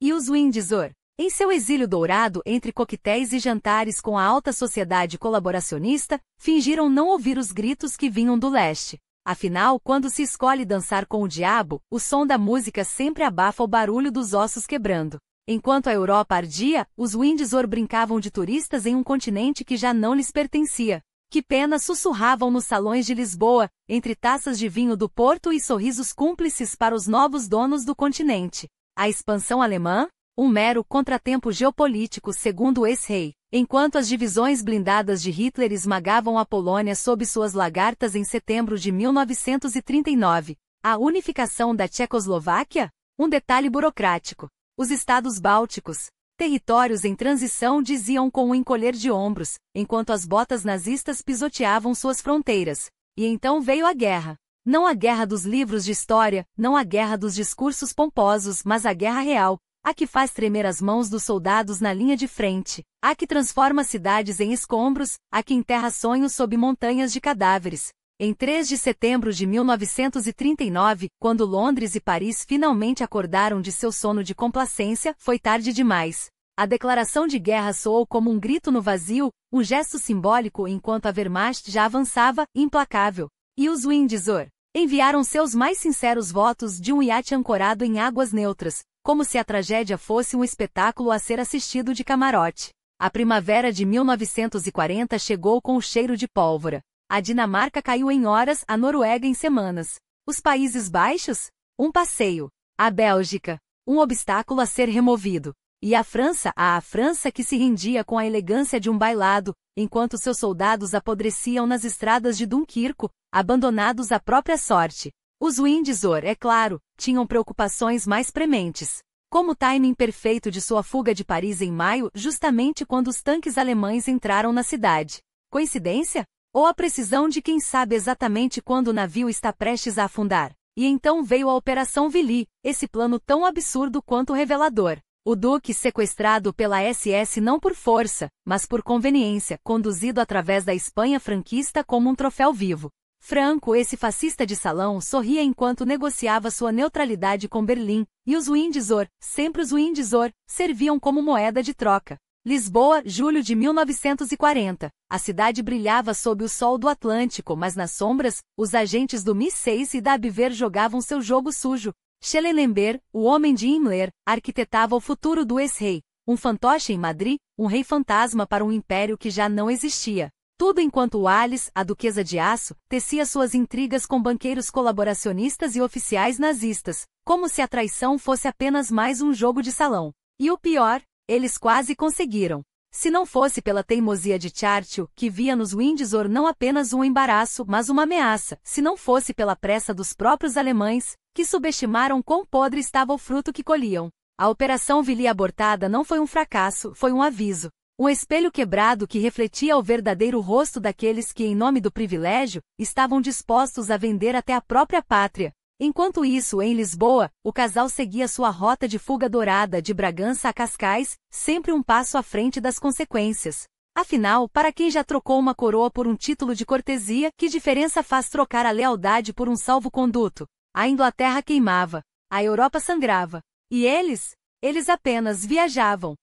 E os Windsor? Em seu exílio dourado entre coquetéis e jantares com a alta sociedade colaboracionista, fingiram não ouvir os gritos que vinham do leste. Afinal, quando se escolhe dançar com o diabo, o som da música sempre abafa o barulho dos ossos quebrando. Enquanto a Europa ardia, os Windsor brincavam de turistas em um continente que já não lhes pertencia. Que pena, sussurravam nos salões de Lisboa, entre taças de vinho do Porto e sorrisos cúmplices para os novos donos do continente. A expansão alemã? Um mero contratempo geopolítico, segundo o ex-rei. Enquanto as divisões blindadas de Hitler esmagavam a Polônia sob suas lagartas em setembro de 1939, a unificação da Tchecoslováquia? Um detalhe burocrático. Os estados bálticos, territórios em transição, diziam com um encolher de ombros, enquanto as botas nazistas pisoteavam suas fronteiras. E então veio a guerra. Não a guerra dos livros de história, não a guerra dos discursos pomposos, mas a guerra real, a que faz tremer as mãos dos soldados na linha de frente, a que transforma cidades em escombros, a que enterra sonhos sob montanhas de cadáveres. Em 3 de setembro de 1939, quando Londres e Paris finalmente acordaram de seu sono de complacência, foi tarde demais. A declaração de guerra soou como um grito no vazio, um gesto simbólico enquanto a Wehrmacht já avançava, implacável. E os Windsor enviaram seus mais sinceros votos de um iate ancorado em águas neutras, como se a tragédia fosse um espetáculo a ser assistido de camarote. A primavera de 1940 chegou com o cheiro de pólvora. A Dinamarca caiu em horas, a Noruega em semanas. Os Países Baixos? Um passeio. A Bélgica? Um obstáculo a ser removido. E a França que se rendia com a elegância de um bailado, enquanto seus soldados apodreciam nas estradas de Dunquirco, abandonados à própria sorte. Os Windsor, é claro, tinham preocupações mais prementes. Como o timing perfeito de sua fuga de Paris em maio, justamente quando os tanques alemães entraram na cidade. Coincidência? Ou a precisão de quem sabe exatamente quando o navio está prestes a afundar? E então veio a Operação Willy, esse plano tão absurdo quanto revelador. O Duque sequestrado pela SS não por força, mas por conveniência, conduzido através da Espanha franquista como um troféu vivo. Franco, esse fascista de salão, sorria enquanto negociava sua neutralidade com Berlim, e os Windsor, sempre os Windsor, serviam como moeda de troca. Lisboa, julho de 1940. A cidade brilhava sob o sol do Atlântico, mas nas sombras, os agentes do MI6 e da Abwehr jogavam seu jogo sujo. Schellenberg, o homem de Himmler, arquitetava o futuro do ex-rei. Um fantoche em Madrid, um rei fantasma para um império que já não existia. Tudo enquanto Alice, a duquesa de aço, tecia suas intrigas com banqueiros colaboracionistas e oficiais nazistas, como se a traição fosse apenas mais um jogo de salão. E o pior? Eles quase conseguiram. Se não fosse pela teimosia de Churchill, que via nos Windsor não apenas um embaraço, mas uma ameaça, se não fosse pela pressa dos próprios alemães, que subestimaram quão podre estava o fruto que colhiam. A Operação Willy abortada não foi um fracasso, foi um aviso. Um espelho quebrado que refletia o verdadeiro rosto daqueles que, em nome do privilégio, estavam dispostos a vender até a própria pátria. Enquanto isso, em Lisboa, o casal seguia sua rota de fuga dourada de Bragança a Cascais, sempre um passo à frente das consequências. Afinal, para quem já trocou uma coroa por um título de cortesia, que diferença faz trocar a lealdade por um salvo-conduto? A Inglaterra queimava, a Europa sangrava. E eles? Eles apenas viajavam.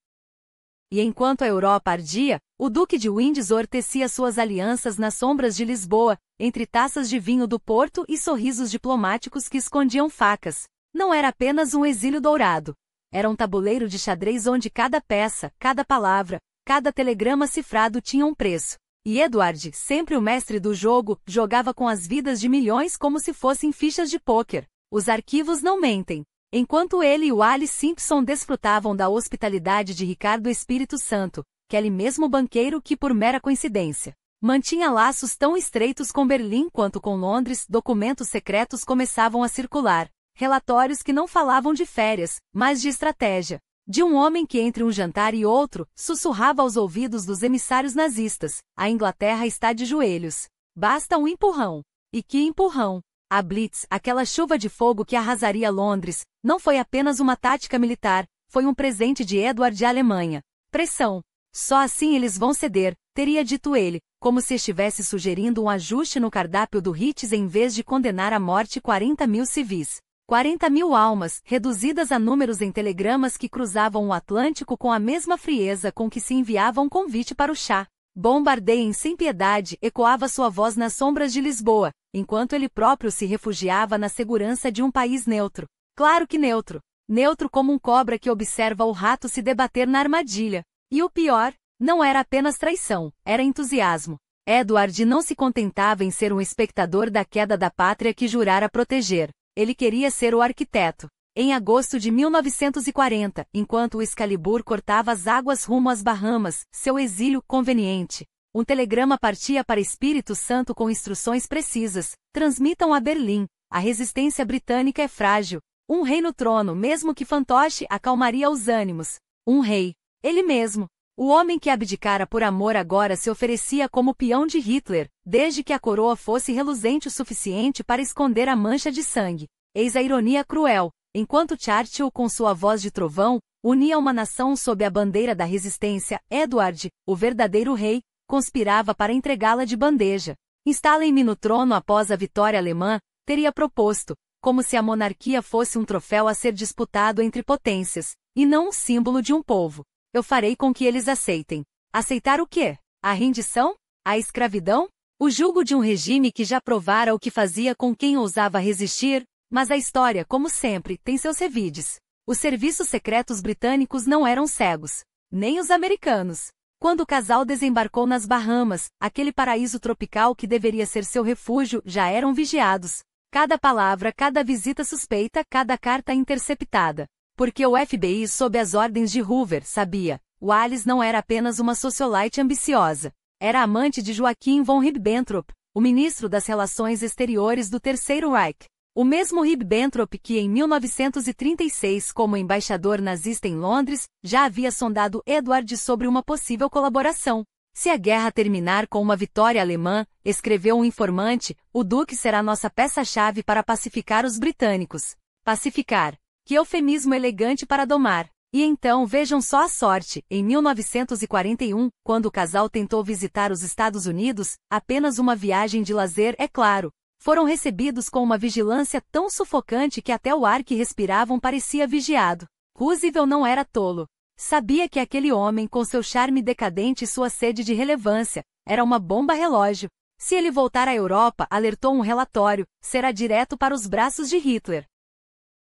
E enquanto a Europa ardia, o Duque de Windsor tecia suas alianças nas sombras de Lisboa, entre taças de vinho do Porto e sorrisos diplomáticos que escondiam facas. Não era apenas um exílio dourado. Era um tabuleiro de xadrez onde cada peça, cada palavra, cada telegrama cifrado tinha um preço. E Edward, sempre o mestre do jogo, jogava com as vidas de milhões como se fossem fichas de pôquer. Os arquivos não mentem. Enquanto ele e o Alice Simpson desfrutavam da hospitalidade de Ricardo Espírito Santo, aquele mesmo banqueiro que, por mera coincidência, mantinha laços tão estreitos com Berlim quanto com Londres, documentos secretos começavam a circular, relatórios que não falavam de férias, mas de estratégia. De um homem que, entre um jantar e outro, sussurrava aos ouvidos dos emissários nazistas: a Inglaterra está de joelhos. Basta um empurrão. E que empurrão! A Blitz, aquela chuva de fogo que arrasaria Londres, não foi apenas uma tática militar, foi um presente de Edward à Alemanha. Pressão. Só assim eles vão ceder, teria dito ele, como se estivesse sugerindo um ajuste no cardápio do Ritz em vez de condenar à morte 40.000 civis. 40.000 almas, reduzidas a números em telegramas que cruzavam o Atlântico com a mesma frieza com que se enviava um convite para o chá. Bombardeiem sem piedade, ecoava sua voz nas sombras de Lisboa, enquanto ele próprio se refugiava na segurança de um país neutro. Claro que neutro. Neutro como um cobra que observa o rato se debater na armadilha. E o pior, não era apenas traição, era entusiasmo. Edward não se contentava em ser um espectador da queda da pátria que jurara proteger. Ele queria ser o arquiteto. Em agosto de 1940, enquanto o Excalibur cortava as águas rumo às Bahamas, seu exílio conveniente, um telegrama partia para Espírito Santo com instruções precisas: transmitam a Berlim, a resistência britânica é frágil. Um rei no trono, mesmo que fantoche, acalmaria os ânimos. Um rei. Ele mesmo. O homem que abdicara por amor agora se oferecia como peão de Hitler, desde que a coroa fosse reluzente o suficiente para esconder a mancha de sangue. Eis a ironia cruel. Enquanto Churchill, com sua voz de trovão, unia uma nação sob a bandeira da resistência, Edward, o verdadeiro rei, conspirava para entregá-la de bandeja. Instalem-me no trono após a vitória alemã, teria proposto, como se a monarquia fosse um troféu a ser disputado entre potências, e não um símbolo de um povo. Eu farei com que eles aceitem. Aceitar o quê? A rendição? A escravidão? O jugo de um regime que já provara o que fazia com quem ousava resistir? Mas a história, como sempre, tem seus revides. Os serviços secretos britânicos não eram cegos. Nem os americanos. Quando o casal desembarcou nas Bahamas, aquele paraíso tropical que deveria ser seu refúgio, já eram vigiados. Cada palavra, cada visita suspeita, cada carta interceptada. Porque o FBI, sob as ordens de Hoover, sabia. Wallis não era apenas uma socialite ambiciosa. Era amante de Joachim von Ribbentrop, o ministro das Relações Exteriores do Terceiro Reich. O mesmo Ribbentrop que em 1936, como embaixador nazista em Londres, já havia sondado Edward sobre uma possível colaboração. Se a guerra terminar com uma vitória alemã, escreveu um informante, o Duque será nossa peça-chave para pacificar os britânicos. Pacificar. Que eufemismo elegante para domar. E então vejam só a sorte, em 1941, quando o casal tentou visitar os Estados Unidos, apenas uma viagem de lazer, é claro. Foram recebidos com uma vigilância tão sufocante que até o ar que respiravam parecia vigiado. Roosevelt não era tolo. Sabia que aquele homem, com seu charme decadente e sua sede de relevância, era uma bomba relógio. Se ele voltar à Europa, alertou um relatório, será direto para os braços de Hitler.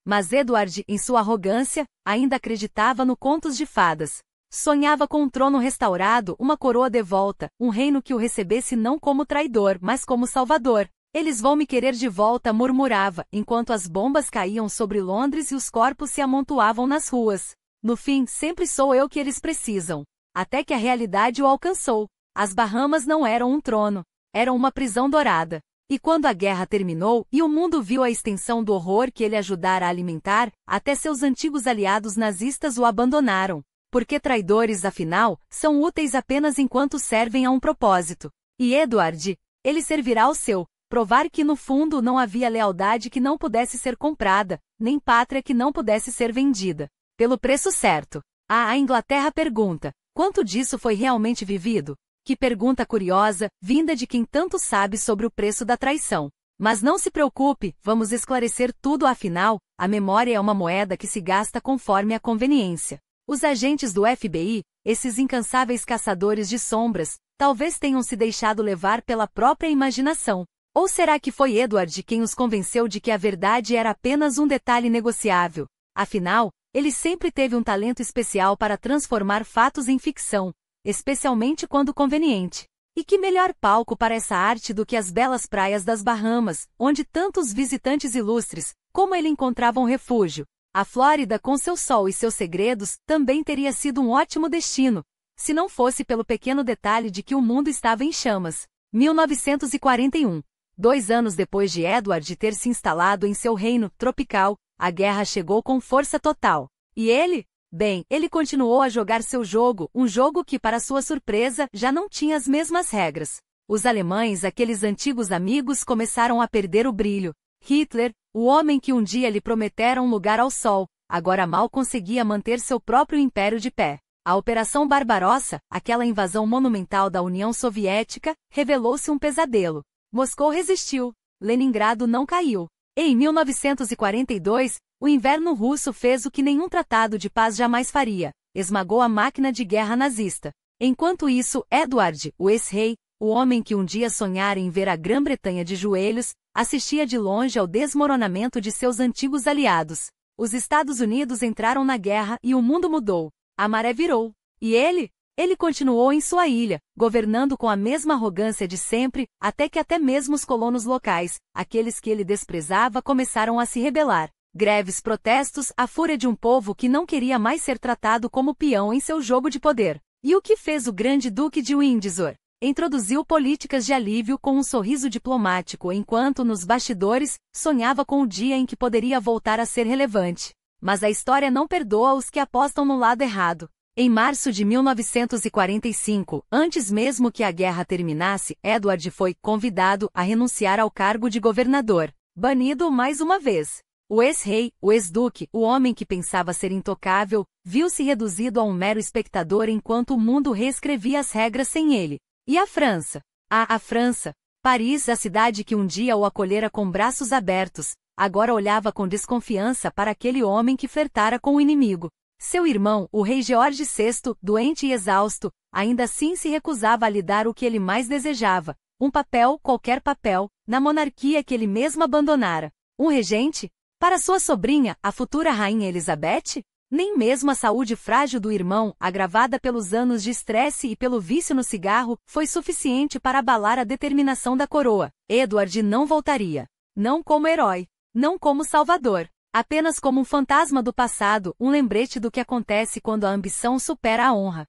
Mas Edward, em sua arrogância, ainda acreditava no contos de fadas. Sonhava com um trono restaurado, uma coroa de volta, um reino que o recebesse não como traidor, mas como salvador. Eles vão me querer de volta, murmurava, enquanto as bombas caíam sobre Londres e os corpos se amontoavam nas ruas. No fim, sempre sou eu que eles precisam. Até que a realidade o alcançou. As Bahamas não eram um trono. Eram uma prisão dourada. E quando a guerra terminou, e o mundo viu a extensão do horror que ele ajudara a alimentar, até seus antigos aliados nazistas o abandonaram. Porque traidores, afinal, são úteis apenas enquanto servem a um propósito. E Edward, ele servirá ao seu. Provar que no fundo não havia lealdade que não pudesse ser comprada, nem pátria que não pudesse ser vendida. Pelo preço certo. A Inglaterra pergunta, quanto disso foi realmente vivido? Que pergunta curiosa, vinda de quem tanto sabe sobre o preço da traição. Mas não se preocupe, vamos esclarecer tudo afinal, a memória é uma moeda que se gasta conforme a conveniência. Os agentes do FBI, esses incansáveis caçadores de sombras, talvez tenham se deixado levar pela própria imaginação. Ou será que foi Edward quem os convenceu de que a verdade era apenas um detalhe negociável? Afinal, ele sempre teve um talento especial para transformar fatos em ficção, especialmente quando conveniente. E que melhor palco para essa arte do que as belas praias das Bahamas, onde tantos visitantes ilustres, como ele encontravam refúgio. A Flórida, com seu sol e seus segredos, também teria sido um ótimo destino, se não fosse pelo pequeno detalhe de que o mundo estava em chamas. 1941. 2 anos depois de Edward ter se instalado em seu reino tropical, a guerra chegou com força total. E ele? Bem, ele continuou a jogar seu jogo, um jogo que, para sua surpresa, já não tinha as mesmas regras. Os alemães, aqueles antigos amigos, começaram a perder o brilho. Hitler, o homem que um dia lhe prometera um lugar ao sol, agora mal conseguia manter seu próprio império de pé. A Operação Barbarossa, aquela invasão monumental da União Soviética, revelou-se um pesadelo. Moscou resistiu. Leningrado não caiu. Em 1942, o inverno russo fez o que nenhum tratado de paz jamais faria. Esmagou a máquina de guerra nazista. Enquanto isso, Edward, o ex-rei, o homem que um dia sonhara em ver a Grã-Bretanha de joelhos, assistia de longe ao desmoronamento de seus antigos aliados. Os Estados Unidos entraram na guerra e o mundo mudou. A maré virou. E ele? Ele continuou em sua ilha, governando com a mesma arrogância de sempre, até que até mesmo os colonos locais, aqueles que ele desprezava, começaram a se rebelar. Greves, protestos, a fúria de um povo que não queria mais ser tratado como peão em seu jogo de poder. E o que fez o grande duque de Windsor? Introduziu políticas de alívio com um sorriso diplomático enquanto, nos bastidores, sonhava com o dia em que poderia voltar a ser relevante. Mas a história não perdoa os que apostam no lado errado. Em março de 1945, antes mesmo que a guerra terminasse, Edward foi convidado a renunciar ao cargo de governador. Banido mais uma vez. O ex-rei, o ex-duque, o homem que pensava ser intocável, viu-se reduzido a um mero espectador enquanto o mundo reescrevia as regras sem ele. E a França? A França. Paris, a cidade que um dia o acolhera com braços abertos, agora olhava com desconfiança para aquele homem que flertara com o inimigo. Seu irmão, o rei George VI, doente e exausto, ainda assim se recusava a lhe dar o que ele mais desejava, um papel, qualquer papel, na monarquia que ele mesmo abandonara. Um regente? Para sua sobrinha, a futura rainha Elizabeth? Nem mesmo a saúde frágil do irmão, agravada pelos anos de estresse e pelo vício no cigarro, foi suficiente para abalar a determinação da coroa. Edward não voltaria. Não como herói. Não como salvador. Apenas como um fantasma do passado, um lembrete do que acontece quando a ambição supera a honra.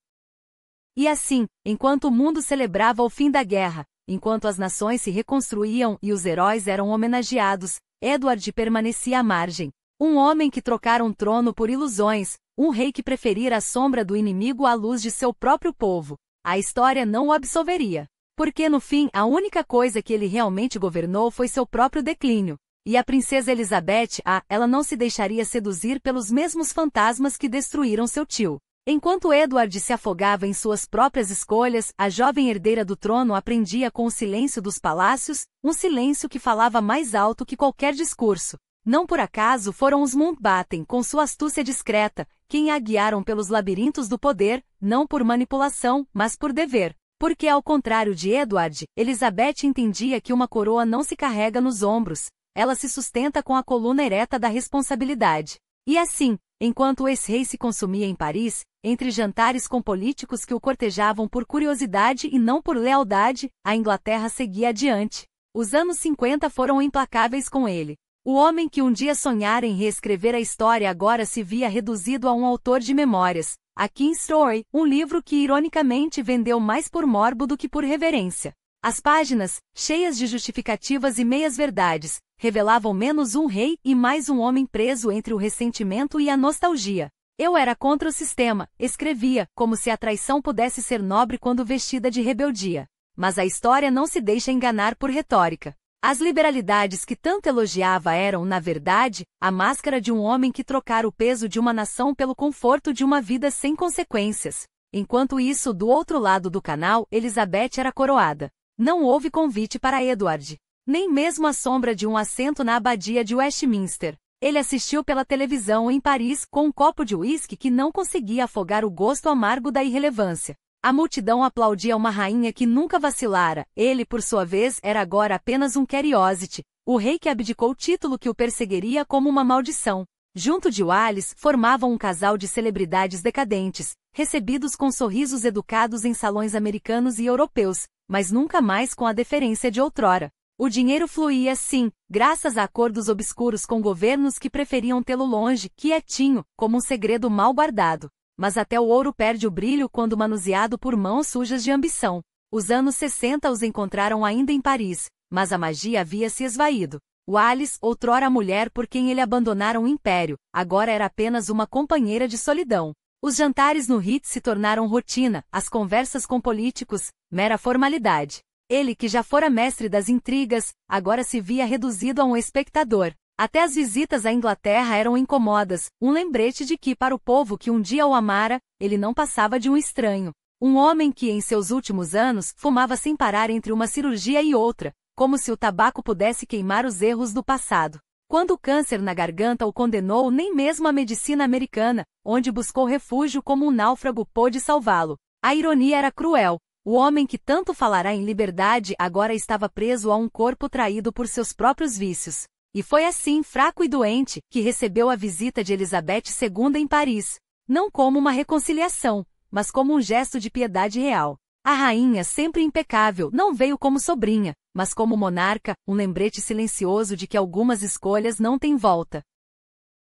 E assim, enquanto o mundo celebrava o fim da guerra, enquanto as nações se reconstruíam e os heróis eram homenageados, Edward permanecia à margem. Um homem que trocara um trono por ilusões, um rei que preferira a sombra do inimigo à luz de seu próprio povo. A história não o absolveria. Porque no fim, a única coisa que ele realmente governou foi seu próprio declínio. E a princesa Elizabeth, ela não se deixaria seduzir pelos mesmos fantasmas que destruíram seu tio. Enquanto Edward se afogava em suas próprias escolhas, a jovem herdeira do trono aprendia com o silêncio dos palácios, um silêncio que falava mais alto que qualquer discurso. Não por acaso foram os Mountbatten, com sua astúcia discreta, quem a guiaram pelos labirintos do poder, não por manipulação, mas por dever. Porque, ao contrário de Edward, Elizabeth entendia que uma coroa não se carrega nos ombros. Ela se sustenta com a coluna ereta da responsabilidade. E assim, enquanto o ex-rei se consumia em Paris, entre jantares com políticos que o cortejavam por curiosidade e não por lealdade, a Inglaterra seguia adiante. Os anos 50 foram implacáveis com ele. O homem que um dia sonhara em reescrever a história agora se via reduzido a um autor de memórias, a King's Story, um livro que ironicamente vendeu mais por morbo do que por reverência. As páginas, cheias de justificativas e meias-verdades, revelavam menos um rei e mais um homem preso entre o ressentimento e a nostalgia. Eu era contra o sistema, escrevia, como se a traição pudesse ser nobre quando vestida de rebeldia. Mas a história não se deixa enganar por retórica. As liberalidades que tanto elogiava eram, na verdade, a máscara de um homem que trocara o peso de uma nação pelo conforto de uma vida sem consequências. Enquanto isso, do outro lado do canal, Elizabeth era coroada. Não houve convite para Edward. Nem mesmo a sombra de um assento na abadia de Westminster. Ele assistiu pela televisão em Paris com um copo de uísque que não conseguia afogar o gosto amargo da irrelevância. A multidão aplaudia uma rainha que nunca vacilara. Ele, por sua vez, era agora apenas um curiosity, o rei que abdicou o título que o perseguiria como uma maldição. Junto de Wallis, formavam um casal de celebridades decadentes, recebidos com sorrisos educados em salões americanos e europeus, mas nunca mais com a deferência de outrora. O dinheiro fluía, sim, graças a acordos obscuros com governos que preferiam tê-lo longe, quietinho, como um segredo mal guardado. Mas até o ouro perde o brilho quando manuseado por mãos sujas de ambição. Os anos 60 os encontraram ainda em Paris, mas a magia havia se esvaído. Wallis, outrora a mulher por quem ele abandonara um império, agora era apenas uma companheira de solidão. Os jantares no Ritz se tornaram rotina, as conversas com políticos, mera formalidade. Ele, que já fora mestre das intrigas, agora se via reduzido a um espectador. Até as visitas à Inglaterra eram incômodas, um lembrete de que, para o povo que um dia o amara, ele não passava de um estranho. Um homem que, em seus últimos anos, fumava sem parar entre uma cirurgia e outra, como se o tabaco pudesse queimar os erros do passado. Quando o câncer na garganta o condenou, nem mesmo a medicina americana, onde buscou refúgio como um náufrago, pôde salvá-lo. A ironia era cruel. O homem que tanto falará em liberdade agora estava preso a um corpo traído por seus próprios vícios. E foi assim, fraco e doente, que recebeu a visita de Elizabeth II em Paris. Não como uma reconciliação, mas como um gesto de piedade real. A rainha, sempre impecável, não veio como sobrinha, mas como monarca, um lembrete silencioso de que algumas escolhas não têm volta.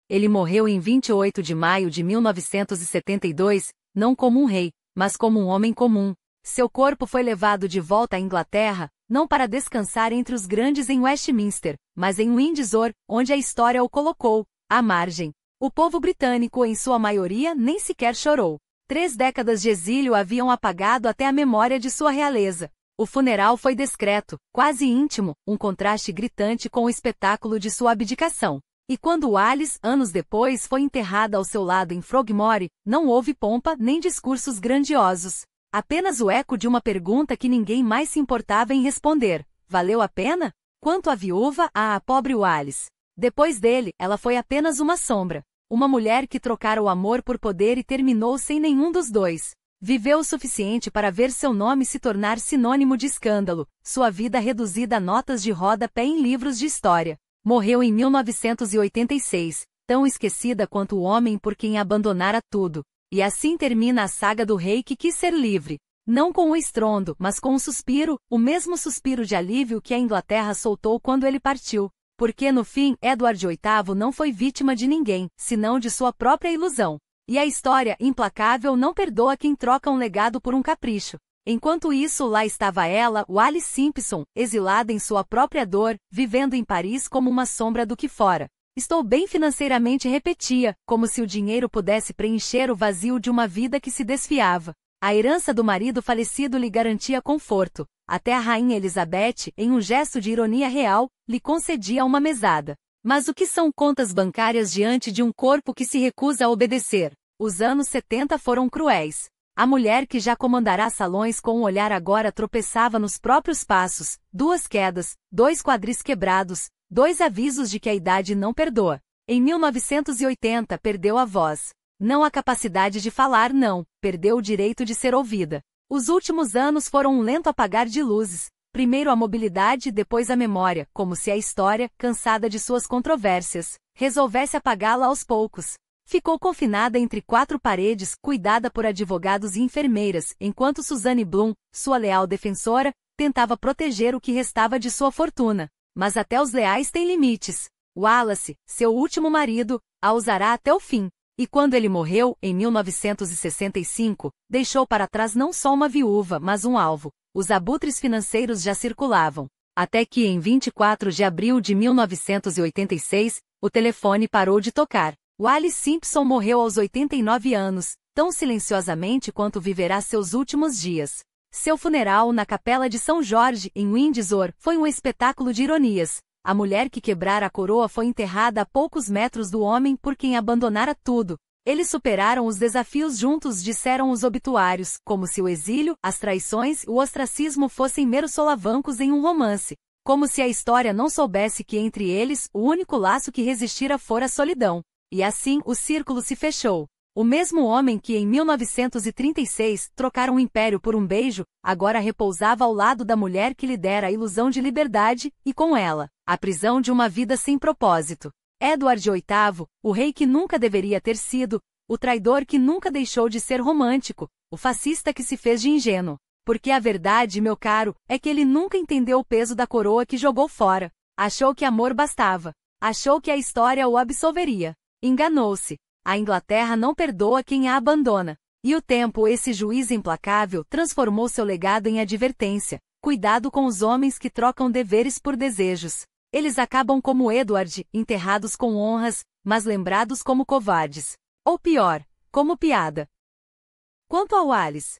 Ele morreu em 28 de maio de 1972, não como um rei, mas como um homem comum. Seu corpo foi levado de volta à Inglaterra, não para descansar entre os grandes em Westminster, mas em Windsor, onde a história o colocou, à margem. O povo britânico, em sua maioria, nem sequer chorou. 3 décadas de exílio haviam apagado até a memória de sua realeza. O funeral foi discreto, quase íntimo, um contraste gritante com o espetáculo de sua abdicação. E quando Alice, anos depois, foi enterrada ao seu lado em Frogmore, não houve pompa nem discursos grandiosos. Apenas o eco de uma pergunta que ninguém mais se importava em responder. Valeu a pena? Quanto à viúva, a pobre Alice. Depois dele, ela foi apenas uma sombra. Uma mulher que trocara o amor por poder e terminou sem nenhum dos dois. Viveu o suficiente para ver seu nome se tornar sinônimo de escândalo, sua vida reduzida a notas de rodapé em livros de história. Morreu em 1986, tão esquecida quanto o homem por quem abandonara tudo. E assim termina a saga do rei que quis ser livre. Não com o estrondo, mas com um suspiro, o mesmo suspiro de alívio que a Inglaterra soltou quando ele partiu. Porque no fim, Edward VIII não foi vítima de ninguém, senão de sua própria ilusão. E a história, implacável, não perdoa quem troca um legado por um capricho. Enquanto isso, lá estava ela, Alice Simpson, exilada em sua própria dor, vivendo em Paris como uma sombra do que fora. Estou bem financeiramente, repetia, como se o dinheiro pudesse preencher o vazio de uma vida que se desfiava. A herança do marido falecido lhe garantia conforto. Até a rainha Elizabeth, em um gesto de ironia real, lhe concedia uma mesada. Mas o que são contas bancárias diante de um corpo que se recusa a obedecer? Os anos 70 foram cruéis. A mulher que já comandará salões com um olhar agora tropeçava nos próprios passos, 2 quedas, 2 quadris quebrados, 2 avisos de que a idade não perdoa. Em 1980 perdeu a voz. Não a capacidade de falar, não, perdeu o direito de ser ouvida. Os últimos anos foram um lento apagar de luzes. Primeiro a mobilidade, depois a memória, como se a história, cansada de suas controvérsias, resolvesse apagá-la aos poucos. Ficou confinada entre 4 paredes, cuidada por advogados e enfermeiras, enquanto Suzanne Bloom, sua leal defensora, tentava proteger o que restava de sua fortuna. Mas até os leais têm limites. Wallace, seu último marido, a usará até o fim. E quando ele morreu, em 1965, deixou para trás não só uma viúva, mas um alvo. Os abutres financeiros já circulavam. Até que em 24 de abril de 1986, o telefone parou de tocar. Alice Simpson morreu aos 89 anos, tão silenciosamente quanto viverá seus últimos dias. Seu funeral na Capela de São Jorge, em Windsor, foi um espetáculo de ironias. A mulher que quebrara a coroa foi enterrada a poucos metros do homem por quem abandonara tudo. Eles superaram os desafios juntos, disseram os obituários, como se o exílio, as traições e o ostracismo fossem meros solavancos em um romance. Como se a história não soubesse que entre eles, o único laço que resistira fora a solidão. E assim, o círculo se fechou. O mesmo homem que em 1936 trocara um império por um beijo, agora repousava ao lado da mulher que lhe dera a ilusão de liberdade, e com ela, a prisão de uma vida sem propósito. Edward VIII, o rei que nunca deveria ter sido, o traidor que nunca deixou de ser romântico, o fascista que se fez de ingênuo. Porque a verdade, meu caro, é que ele nunca entendeu o peso da coroa que jogou fora. Achou que amor bastava. Achou que a história o absolveria. Enganou-se. A Inglaterra não perdoa quem a abandona. E o tempo, esse juiz implacável, transformou seu legado em advertência. Cuidado com os homens que trocam deveres por desejos. Eles acabam como Edward, enterrados com honras, mas lembrados como covardes. Ou pior, como piada. Quanto ao Alice,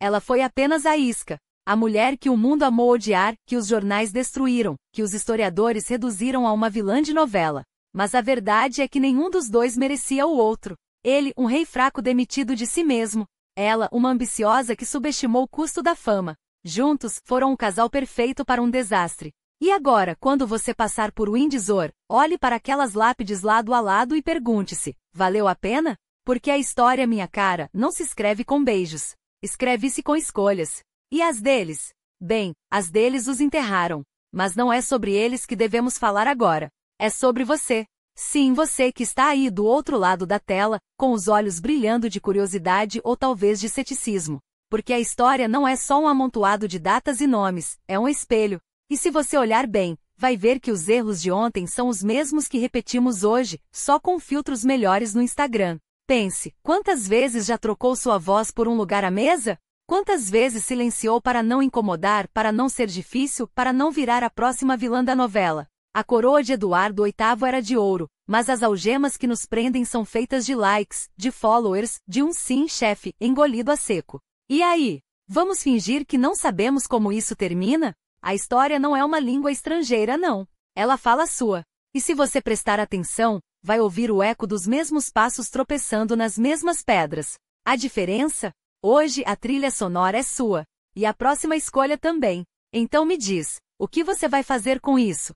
ela foi apenas a isca. A mulher que o mundo amou odiar, que os jornais destruíram, que os historiadores reduziram a uma vilã de novela. Mas a verdade é que nenhum dos dois merecia o outro. Ele, um rei fraco demitido de si mesmo. Ela, uma ambiciosa que subestimou o custo da fama. Juntos, foram um casal perfeito para um desastre. E agora, quando você passar por Windsor, olhe para aquelas lápides lado a lado e pergunte-se, valeu a pena? Porque a história, minha cara, não se escreve com beijos. Escreve-se com escolhas. E as deles? Bem, as deles os enterraram. Mas não é sobre eles que devemos falar agora. É sobre você. Sim, você que está aí do outro lado da tela, com os olhos brilhando de curiosidade ou talvez de ceticismo. Porque a história não é só um amontoado de datas e nomes, é um espelho. E se você olhar bem, vai ver que os erros de ontem são os mesmos que repetimos hoje, só com filtros melhores no Instagram. Pense, quantas vezes já trocou sua voz por um lugar à mesa? Quantas vezes silenciou para não incomodar, para não ser difícil, para não virar a próxima vilã da novela? A coroa de Eduardo VIII era de ouro, mas as algemas que nos prendem são feitas de likes, de followers, de um sim, chefe, engolido a seco. E aí? Vamos fingir que não sabemos como isso termina? A história não é uma língua estrangeira, não. Ela fala a sua. E se você prestar atenção, vai ouvir o eco dos mesmos passos tropeçando nas mesmas pedras. A diferença? Hoje a trilha sonora é sua. E a próxima escolha também. Então me diz, o que você vai fazer com isso?